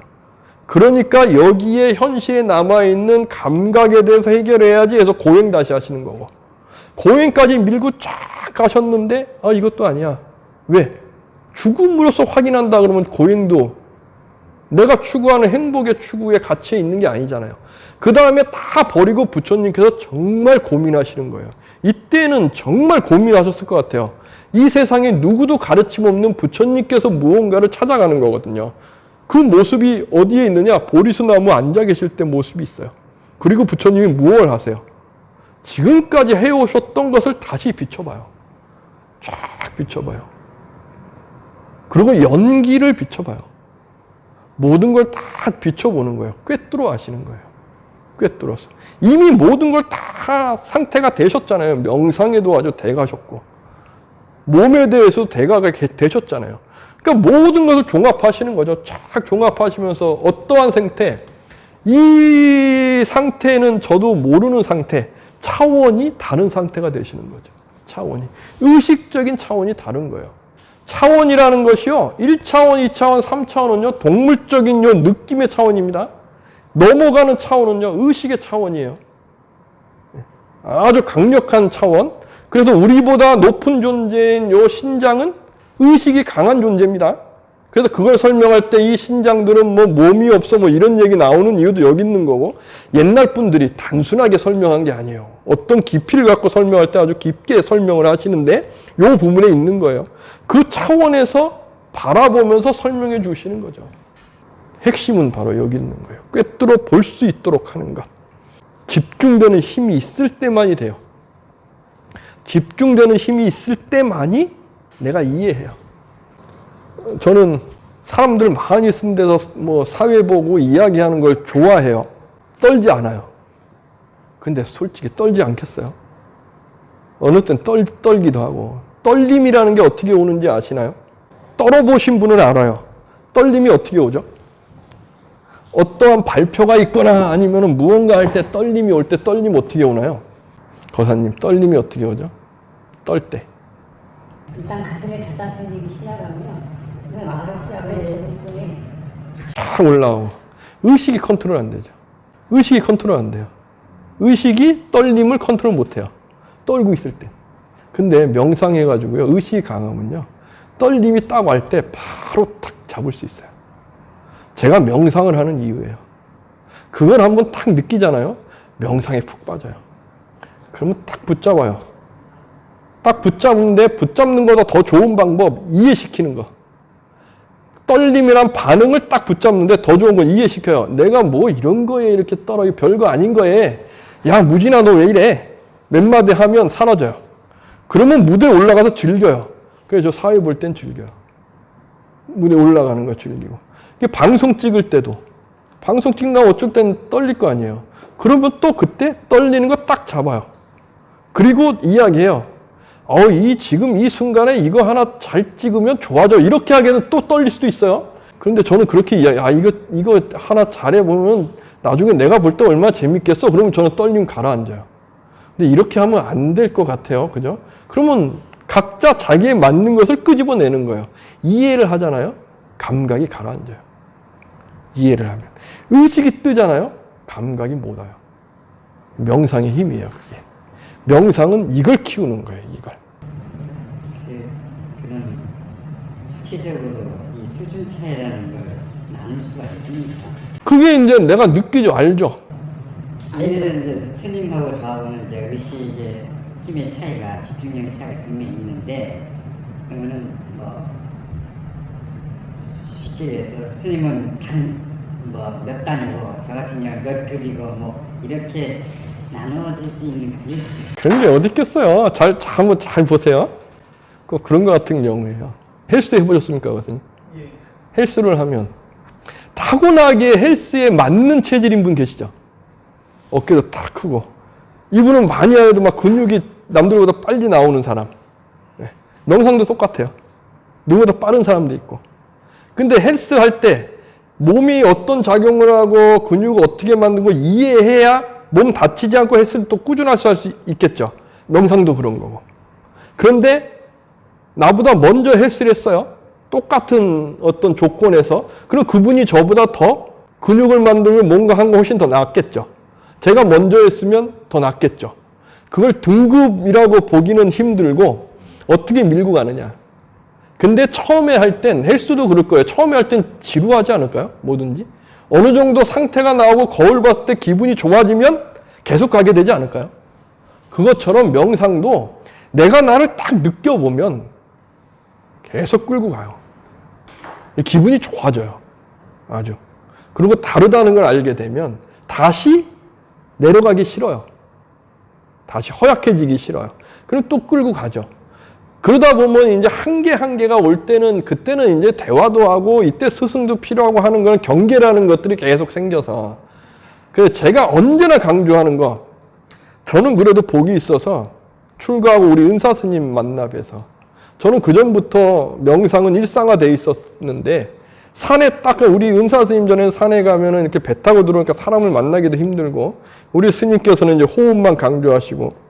그러니까 여기에 현실에 남아있는 감각에 대해서 해결해야지 해서 고행 다시 하시는 거고 고행까지 밀고 쫙 가셨는데 이것도 아니야. 왜? 죽음으로써 확인한다 그러면 고행도 내가 추구하는 행복의 추구에 갇혀 있는 게 아니잖아요. 그 다음에 다 버리고 부처님께서 정말 고민하시는 거예요. 이때는 정말 고민하셨을 것 같아요. 이 세상에 누구도 가르침 없는 부처님께서 무언가를 찾아가는 거거든요. 그 모습이 어디에 있느냐? 보리수나무 앉아 계실 때 모습이 있어요. 그리고 부처님이 무엇을 하세요? 지금까지 해오셨던 것을 다시 비춰봐요. 쫙 비춰봐요. 그리고 연기를 비춰봐요. 모든 걸 다 비춰보는 거예요. 꿰뚫어 하시는 거예요. 꿰뚫어서. 이미 모든 걸 다 상태가 되셨잖아요. 명상에도 아주 대가셨고 몸에 대해서도 대가가 되셨잖아요. 그러니까 모든 것을 종합하시는 거죠. 쫙 종합하시면서 어떠한 상태, 이 상태는 저도 모르는 상태, 차원이 다른 상태가 되시는 거죠. 차원이. 의식적인 차원이 다른 거예요. 차원이라는 것이요. 1차원, 2차원, 3차원은요. 동물적인 요 느낌의 차원입니다. 넘어가는 차원은요. 의식의 차원이에요. 아주 강력한 차원. 그래서 우리보다 높은 존재인 요 신장은 의식이 강한 존재입니다. 그래서 그걸 설명할 때 이 신장들은 뭐 몸이 없어 뭐 이런 얘기 나오는 이유도 여기 있는 거고, 옛날 분들이 단순하게 설명한 게 아니에요. 어떤 깊이를 갖고 설명할 때 아주 깊게 설명을 하시는데 요 부분에 있는 거예요. 그 차원에서 바라보면서 설명해 주시는 거죠. 핵심은 바로 여기 있는 거예요. 꿰뚫어 볼 수 있도록 하는 것. 집중되는 힘이 있을 때만이 돼요. 집중되는 힘이 있을 때만이 내가 이해해요. 저는 사람들 많이 쓴 데서 뭐 사회 보고 이야기하는 걸 좋아해요. 떨지 않아요. 근데 솔직히 떨지 않겠어요? 어느 땐 떨기도 하고. 떨림이라는 게 어떻게 오는지 아시나요? 떨어보신 분은 알아요. 떨림이 어떻게 오죠? 어떠한 발표가 있거나 아니면 무언가 할 때 떨림이 올 때 떨림 어떻게 오나요? 거사님, 떨림이 어떻게 오죠? 떨 때. 일단 가슴이 답답해지기 시작하면 말을 시작을 쫙 올라오고. 의식이 컨트롤 안 되죠. 의식이 컨트롤 안 돼요. 의식이 떨림을 컨트롤 못 해요. 떨고 있을 때. 근데 명상해가지고요. 의식이 강하면요. 떨림이 딱 올 때 바로 탁 잡을 수 있어요. 제가 명상을 하는 이유예요. 그걸 한번 딱 느끼잖아요. 명상에 푹 빠져요. 그러면 딱 붙잡아요. 딱 붙잡는데 붙잡는 것보다 더 좋은 방법 이해시키는 거. 떨림이란 반응을 딱 붙잡는데 더 좋은 건 이해시켜요. 내가 뭐 이런 거에 이렇게 떨어 별거 아닌 거에 야 무진아 너 왜 이래? 몇 마디 하면 사라져요. 그러면 무대에 올라가서 즐겨요. 그래서 저 사회 볼 땐 즐겨요. 무대에 올라가는 거 즐기고. 방송 찍을 때도 방송 찍나 어쩔 땐 떨릴 거 아니에요. 그러면 또 그때 떨리는 거 딱 잡아요. 그리고 이야기해요. 지금 이 순간에 이거 하나 잘 찍으면 좋아져. 이렇게 하기에는 또 떨릴 수도 있어요. 그런데 저는 그렇게 이거 하나 잘해보면 나중에 내가 볼 때 얼마나 재밌겠어. 그러면 저는 떨림 가라앉아요. 근데 이렇게 하면 안 될 것 같아요. 그죠? 그러면 각자 자기에 맞는 것을 끄집어내는 거예요. 이해를 하잖아요. 감각이 가라앉아요. 이해를 하면. 의식이 뜨잖아요. 감각이 못 와요. 명상의 힘이에요. 그게. 명상은 이걸 키우는 거예요. 이걸. 그런 수치적으로 이 수준 차이라는 걸 나눌 수가 있습니까? 그게 이제 내가 느끼죠. 알죠. 예를 들어 이제 스님하고 저하고는 이제 의식의 힘의 차이가 집중력의 차이가 분명히 있는데 그러면은 뭐 쉽게 얘기해서 스님은 몇 단이고 저 같은 경우는 몇 급이고 뭐 이렇게 나눠질 수 있는 그게 그런 게 어디 있겠어요. 한번 잘 보세요. 그런 거 같은 경우에요. 헬스 해보셨습니까? 예. 헬스를 하면 타고나게 헬스에 맞는 체질인 분 계시죠? 어깨도 다 크고 이분은 많이 해도 막 근육이 남들보다 빨리 나오는 사람. 네. 명상도 똑같아요. 누구보다 빠른 사람도 있고. 근데 헬스 할 때 몸이 어떤 작용을 하고 근육을 어떻게 만든 거 이해해야 몸 다치지 않고 헬스를 또 꾸준할 수 있겠죠. 명상도 그런 거고. 그런데 나보다 먼저 헬스를 했어요. 똑같은 어떤 조건에서. 그럼 그분이 저보다 더 근육을 만들고 뭔가 한 거 훨씬 더 낫겠죠. 제가 먼저 했으면 더 낫겠죠. 그걸 등급이라고 보기는 힘들고 어떻게 밀고 가느냐. 근데 처음에 할 땐 헬스도 그럴 거예요. 처음에 할 땐 지루하지 않을까요? 뭐든지. 어느 정도 상태가 나오고 거울 봤을 때 기분이 좋아지면 계속 가게 되지 않을까요? 그것처럼 명상도 내가 나를 딱 느껴보면 계속 끌고 가요. 기분이 좋아져요. 아주. 그리고 다르다는 걸 알게 되면 다시 내려가기 싫어요. 다시 허약해지기 싫어요. 그럼 또 끌고 가죠. 그러다 보면 이제 한계가 올 때는 그때는 이제 대화도 하고 이때 스승도 필요하고 하는 건 경계라는 것들이 계속 생겨서 그래서 제가 언제나 강조하는 거 저는 그래도 복이 있어서 출가하고 우리 은사 스님 만나 뵈서 저는 그전부터 명상은 일상화되어 있었는데 산에 딱 우리 은사 스님 전에 산에 가면은 이렇게 배 타고 들어오니까 사람을 만나기도 힘들고 우리 스님께서는 이제 호흡만 강조하시고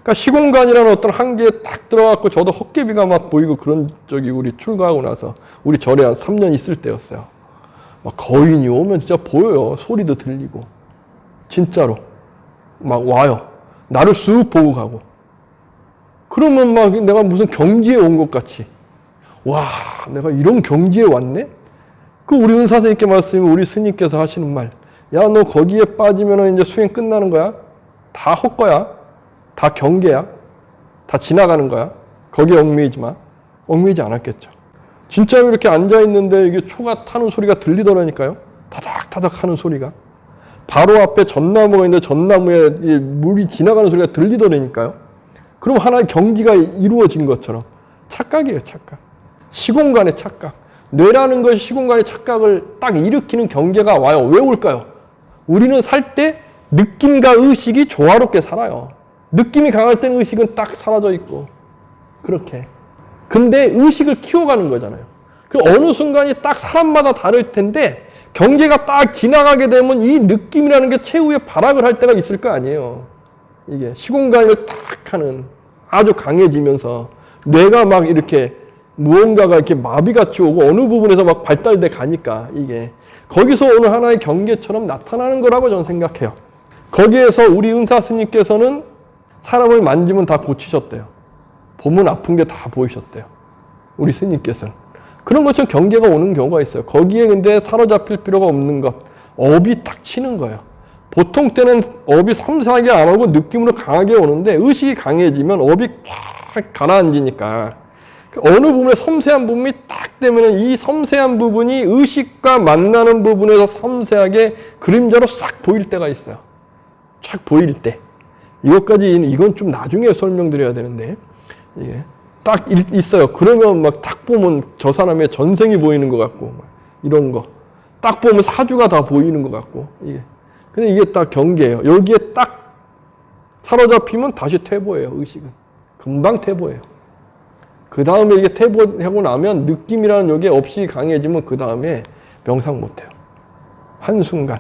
그러니까 시공간이라는 어떤 한계에 딱 들어갔고 저도 헛개비가 막 보이고 그런 적이 우리 출가하고 나서 우리 절에 한 3년 있을 때였어요. 막 거인이 오면 진짜 보여요. 소리도 들리고. 진짜로. 막 와요. 나를 쑥 보고 가고. 그러면 막 내가 무슨 경지에 온 것 같이. 와, 내가 이런 경지에 왔네? 그 우리 은사 선생님께 말씀이 우리 스님께서 하시는 말. 야, 너 거기에 빠지면 이제 수행 끝나는 거야? 다 헛거야? 다 경계야? 다 지나가는 거야? 거기에 얽매이지 마. 얽매이지 않았겠죠. 진짜로 이렇게 앉아있는데 이게 초가 타는 소리가 들리더라니까요. 타닥타닥 하는 소리가. 바로 앞에 전나무가 있는데 전나무에 물이 지나가는 소리가 들리더라니까요. 그럼 하나의 경지가 이루어진 것처럼. 착각이에요, 착각. 시공간의 착각. 뇌라는 것이 시공간의 착각을 딱 일으키는 경계가 와요. 왜 올까요? 우리는 살 때 느낌과 의식이 조화롭게 살아요. 느낌이 강할 때는 의식은 딱 사라져 있고 그렇게. 근데 의식을 키워가는 거잖아요. 그 어느 순간이 딱 사람마다 다를 텐데 경계가 딱 지나가게 되면 이 느낌이라는 게 최후의 발악을 할 때가 있을 거 아니에요. 이게 시공간을 딱 하는 아주 강해지면서 뇌가 막 이렇게 무언가가 이렇게 마비같이 오고 어느 부분에서 막 발달돼 가니까 이게 거기서 오는 하나의 경계처럼 나타나는 거라고 저는 생각해요. 거기에서 우리 은사 스님께서는 사람을 만지면 다 고치셨대요. 보면 아픈 게 다 보이셨대요. 우리 스님께서는. 그런 것처럼 경계가 오는 경우가 있어요. 거기에 근데 사로잡힐 필요가 없는 것. 업이 딱 치는 거예요. 보통 때는 업이 섬세하게 안 오고 느낌으로 강하게 오는데 의식이 강해지면 업이 쫙 가라앉으니까 어느 부분에 섬세한 부분이 딱 되면 이 섬세한 부분이 의식과 만나는 부분에서 섬세하게 그림자로 싹 보일 때가 있어요. 쫙 보일 때. 이건 좀 나중에 설명드려야 되는데, 이게 딱 있어요. 그러면 막 딱 보면 저 사람의 전생이 보이는 것 같고, 이런 거. 딱 보면 사주가 다 보이는 것 같고, 이게. 근데 이게 딱 경계예요. 여기에 딱 사로잡히면 다시 퇴보예요, 의식은. 금방 퇴보예요. 그 다음에 이게 퇴보하고 나면 느낌이라는 요게 없이 강해지면 그 다음에 명상 못해요. 한순간.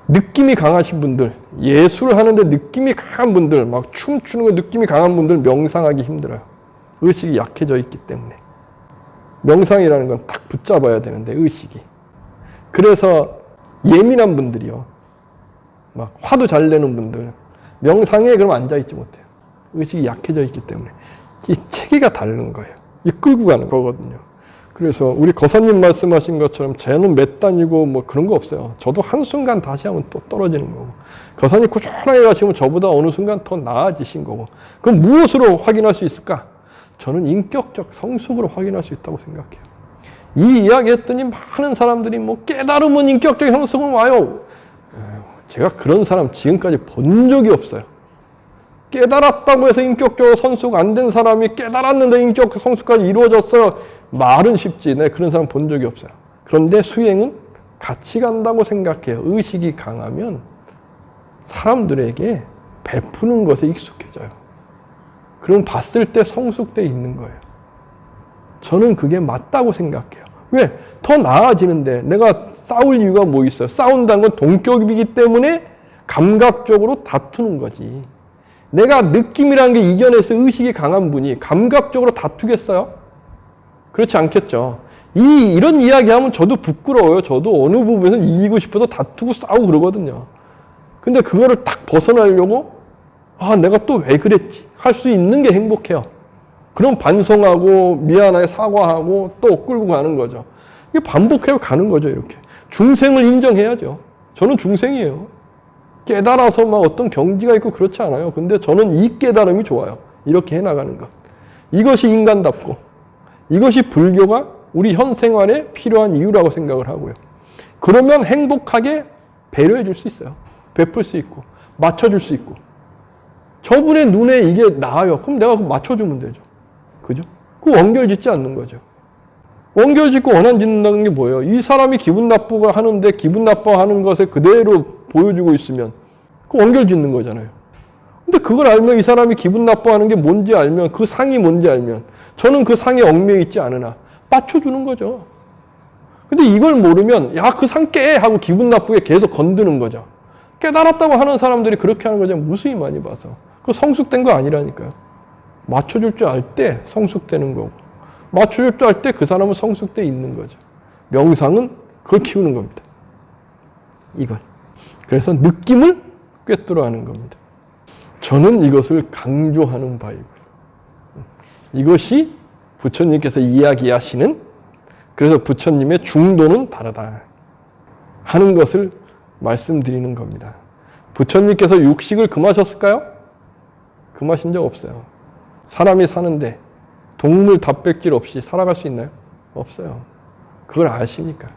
느낌이 강하신 분들, 예술을 하는데 느낌이 강한 분들, 막 춤추는 거 느낌이 강한 분들 명상하기 힘들어요. 의식이 약해져 있기 때문에. 명상이라는 건 딱 붙잡아야 되는데, 의식이. 그래서 예민한 분들이요. 막 화도 잘 내는 분들, 명상에 그럼 앉아있지 못해요. 의식이 약해져 있기 때문에. 이 체계가 다른 거예요. 이끌고 가는 거거든요. 그래서 우리 거사님 말씀하신 것처럼 쟤는 몇 단이고 뭐 그런 거 없어요. 저도 한순간 다시 하면 또 떨어지는 거고. 거사님 꾸준하게 가시면 저보다 어느 순간 더 나아지신 거고. 그럼 무엇으로 확인할 수 있을까? 저는 인격적 성숙으로 확인할 수 있다고 생각해요. 이 이야기 했더니 많은 사람들이 뭐 깨달으면 인격적 성숙은 와요. 제가 그런 사람 지금까지 본 적이 없어요. 깨달았다고 해서 인격적으로 성숙 안 된 사람이 깨달았는데 인격 성숙까지 이루어졌어요. 말은 쉽지. 네, 그런 사람 본 적이 없어요. 그런데 수행은 같이 간다고 생각해요. 의식이 강하면 사람들에게 베푸는 것에 익숙해져요. 그럼 봤을 때 성숙돼 있는 거예요. 저는 그게 맞다고 생각해요. 왜? 더 나아지는데 내가 싸울 이유가 뭐 있어요? 싸운다는 건 동격이기 때문에 감각적으로 다투는 거지. 내가 느낌이라는 게 이겨내서 의식이 강한 분이 감각적으로 다투겠어요? 그렇지 않겠죠. 이런 이야기 하면 저도 부끄러워요. 저도 어느 부분에서 이기고 싶어서 다투고 싸우고 그러거든요. 근데 그거를 딱 벗어나려고, 내가 또 왜 그랬지? 할 수 있는 게 행복해요. 그럼 반성하고, 미안하게 사과하고, 또 끌고 가는 거죠. 이게 반복해 가는 거죠, 이렇게. 중생을 인정해야죠. 저는 중생이에요. 깨달아서 막 어떤 경지가 있고 그렇지 않아요. 근데 저는 이 깨달음이 좋아요. 이렇게 해나가는 것. 이것이 인간답고, 이것이 불교가 우리 현 생활에 필요한 이유라고 생각을 하고요. 그러면 행복하게 배려해 줄 수 있어요. 베풀 수 있고, 맞춰줄 수 있고. 저분의 눈에 이게 나아요. 그럼 내가 그거 맞춰주면 되죠. 그죠? 그 원결 짓지 않는 거죠. 원결 짓고 원한 짓는다는 게 뭐예요? 이 사람이 기분 나쁘고 하는데 기분 나빠하는 것에 그대로 보여주고 있으면 그 원결 짓는 거잖아요. 근데 그걸 알면 이 사람이 기분 나빠하는 게 뭔지 알면 그 상이 뭔지 알면 저는 그 상에 얽매여 있지 않으나 맞춰주는 거죠. 근데 이걸 모르면 야, 그 상 깨! 하고 기분 나쁘게 계속 건드는 거죠. 깨달았다고 하는 사람들이 그렇게 하는 거죠. 무수히 많이 봐서. 그 성숙된 거 아니라니까요. 맞춰줄 줄 알 때 성숙되는 거고, 맞춰줄 줄 알 때 그 사람은 성숙돼 있는 거죠. 명상은 그걸 키우는 겁니다. 이걸. 그래서 느낌을 꿰뚫어 하는 겁니다. 저는 이것을 강조하는 바이고요. 이것이 부처님께서 이야기하시는, 그래서 부처님의 중도는 다르다 하는 것을 말씀드리는 겁니다. 부처님께서 육식을 금하셨을까요? 금하신 적 없어요. 사람이 사는데 동물 단백질 없이 살아갈 수 있나요? 없어요. 그걸 아시니까.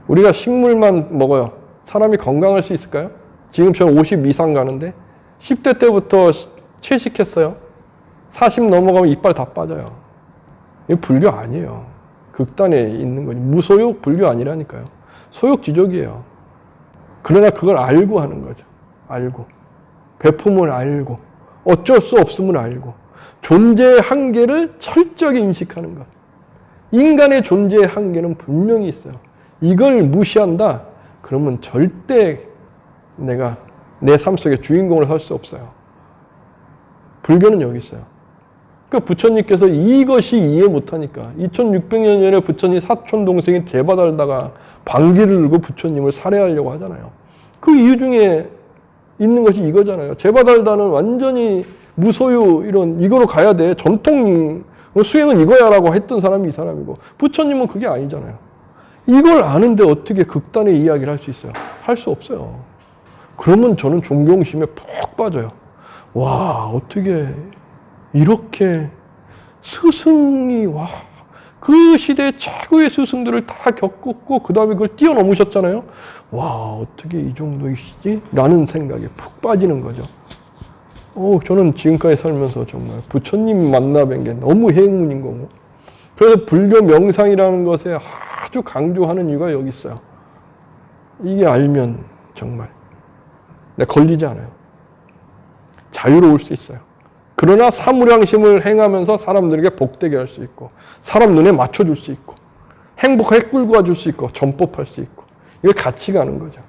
우리가 식물만 먹어요. 사람이 건강할 수 있을까요? 지금 저는 50 이상 가는데 10대 때부터 채식했어요. 40 넘어가면 이빨 다 빠져요. 이거 불교 아니에요. 극단에 있는 거지. 무소욕 불교 아니라니까요. 소욕지족이에요. 그러나 그걸 알고 하는 거죠. 알고. 배품을 알고. 어쩔 수 없음을 알고. 존재의 한계를 철저하게 인식하는 것. 인간의 존재의 한계는 분명히 있어요. 이걸 무시한다? 그러면 절대 내가 내 삶 속에 주인공을 할 수 없어요. 불교는 여기 있어요. 그러니까 부처님께서 이것이 이해 못하니까 2600년 전에 부처님 사촌 동생이 대바 달다가 방귀를 들고 부처님을 살해하려고 하잖아요. 그 이유 중에 있는 것이 이거잖아요. 제바 달다는 완전히 무소유 이거로 가야 돼. 전통 수행은 이거야라고 했던 사람이 이 사람이고, 부처님은 그게 아니잖아요. 이걸 아는데 어떻게 극단의 이야기를 할 수 있어요? 할 수 없어요. 그러면 저는 존경심에 푹 빠져요. 와, 어떻게 이렇게 스승이, 와, 그 시대의 최고의 스승들을 다 겪었고 그 다음에 그걸 뛰어넘으셨잖아요. 와, 어떻게 이 정도이시지? 라는 생각에 푹 빠지는 거죠. 저는 지금까지 살면서 정말 부처님 만나 뵌 게 너무 행운인 거고, 그래서 불교 명상이라는 것에 아주 강조하는 이유가 여기 있어요. 이게 알면 정말 걸리지 않아요. 자유로울 수 있어요. 그러나 사무량심을 행하면서 사람들에게 복되게 할 수 있고, 사람 눈에 맞춰줄 수 있고, 행복하게 끌고 와줄 수 있고, 전법할 수 있고, 이걸 같이 가는 거죠.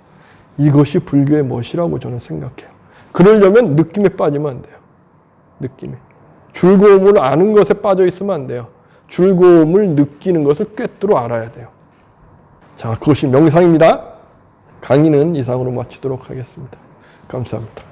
이것이 불교의 멋이라고 저는 생각해요. 그러려면 느낌에 빠지면 안 돼요. 느낌에. 즐거움을 아는 것에 빠져 있으면 안 돼요. 즐거움을 느끼는 것을 꿰뚫어 알아야 돼요. 자, 그것이 명상입니다. 강의는 이상으로 마치도록 하겠습니다. 감사합니다.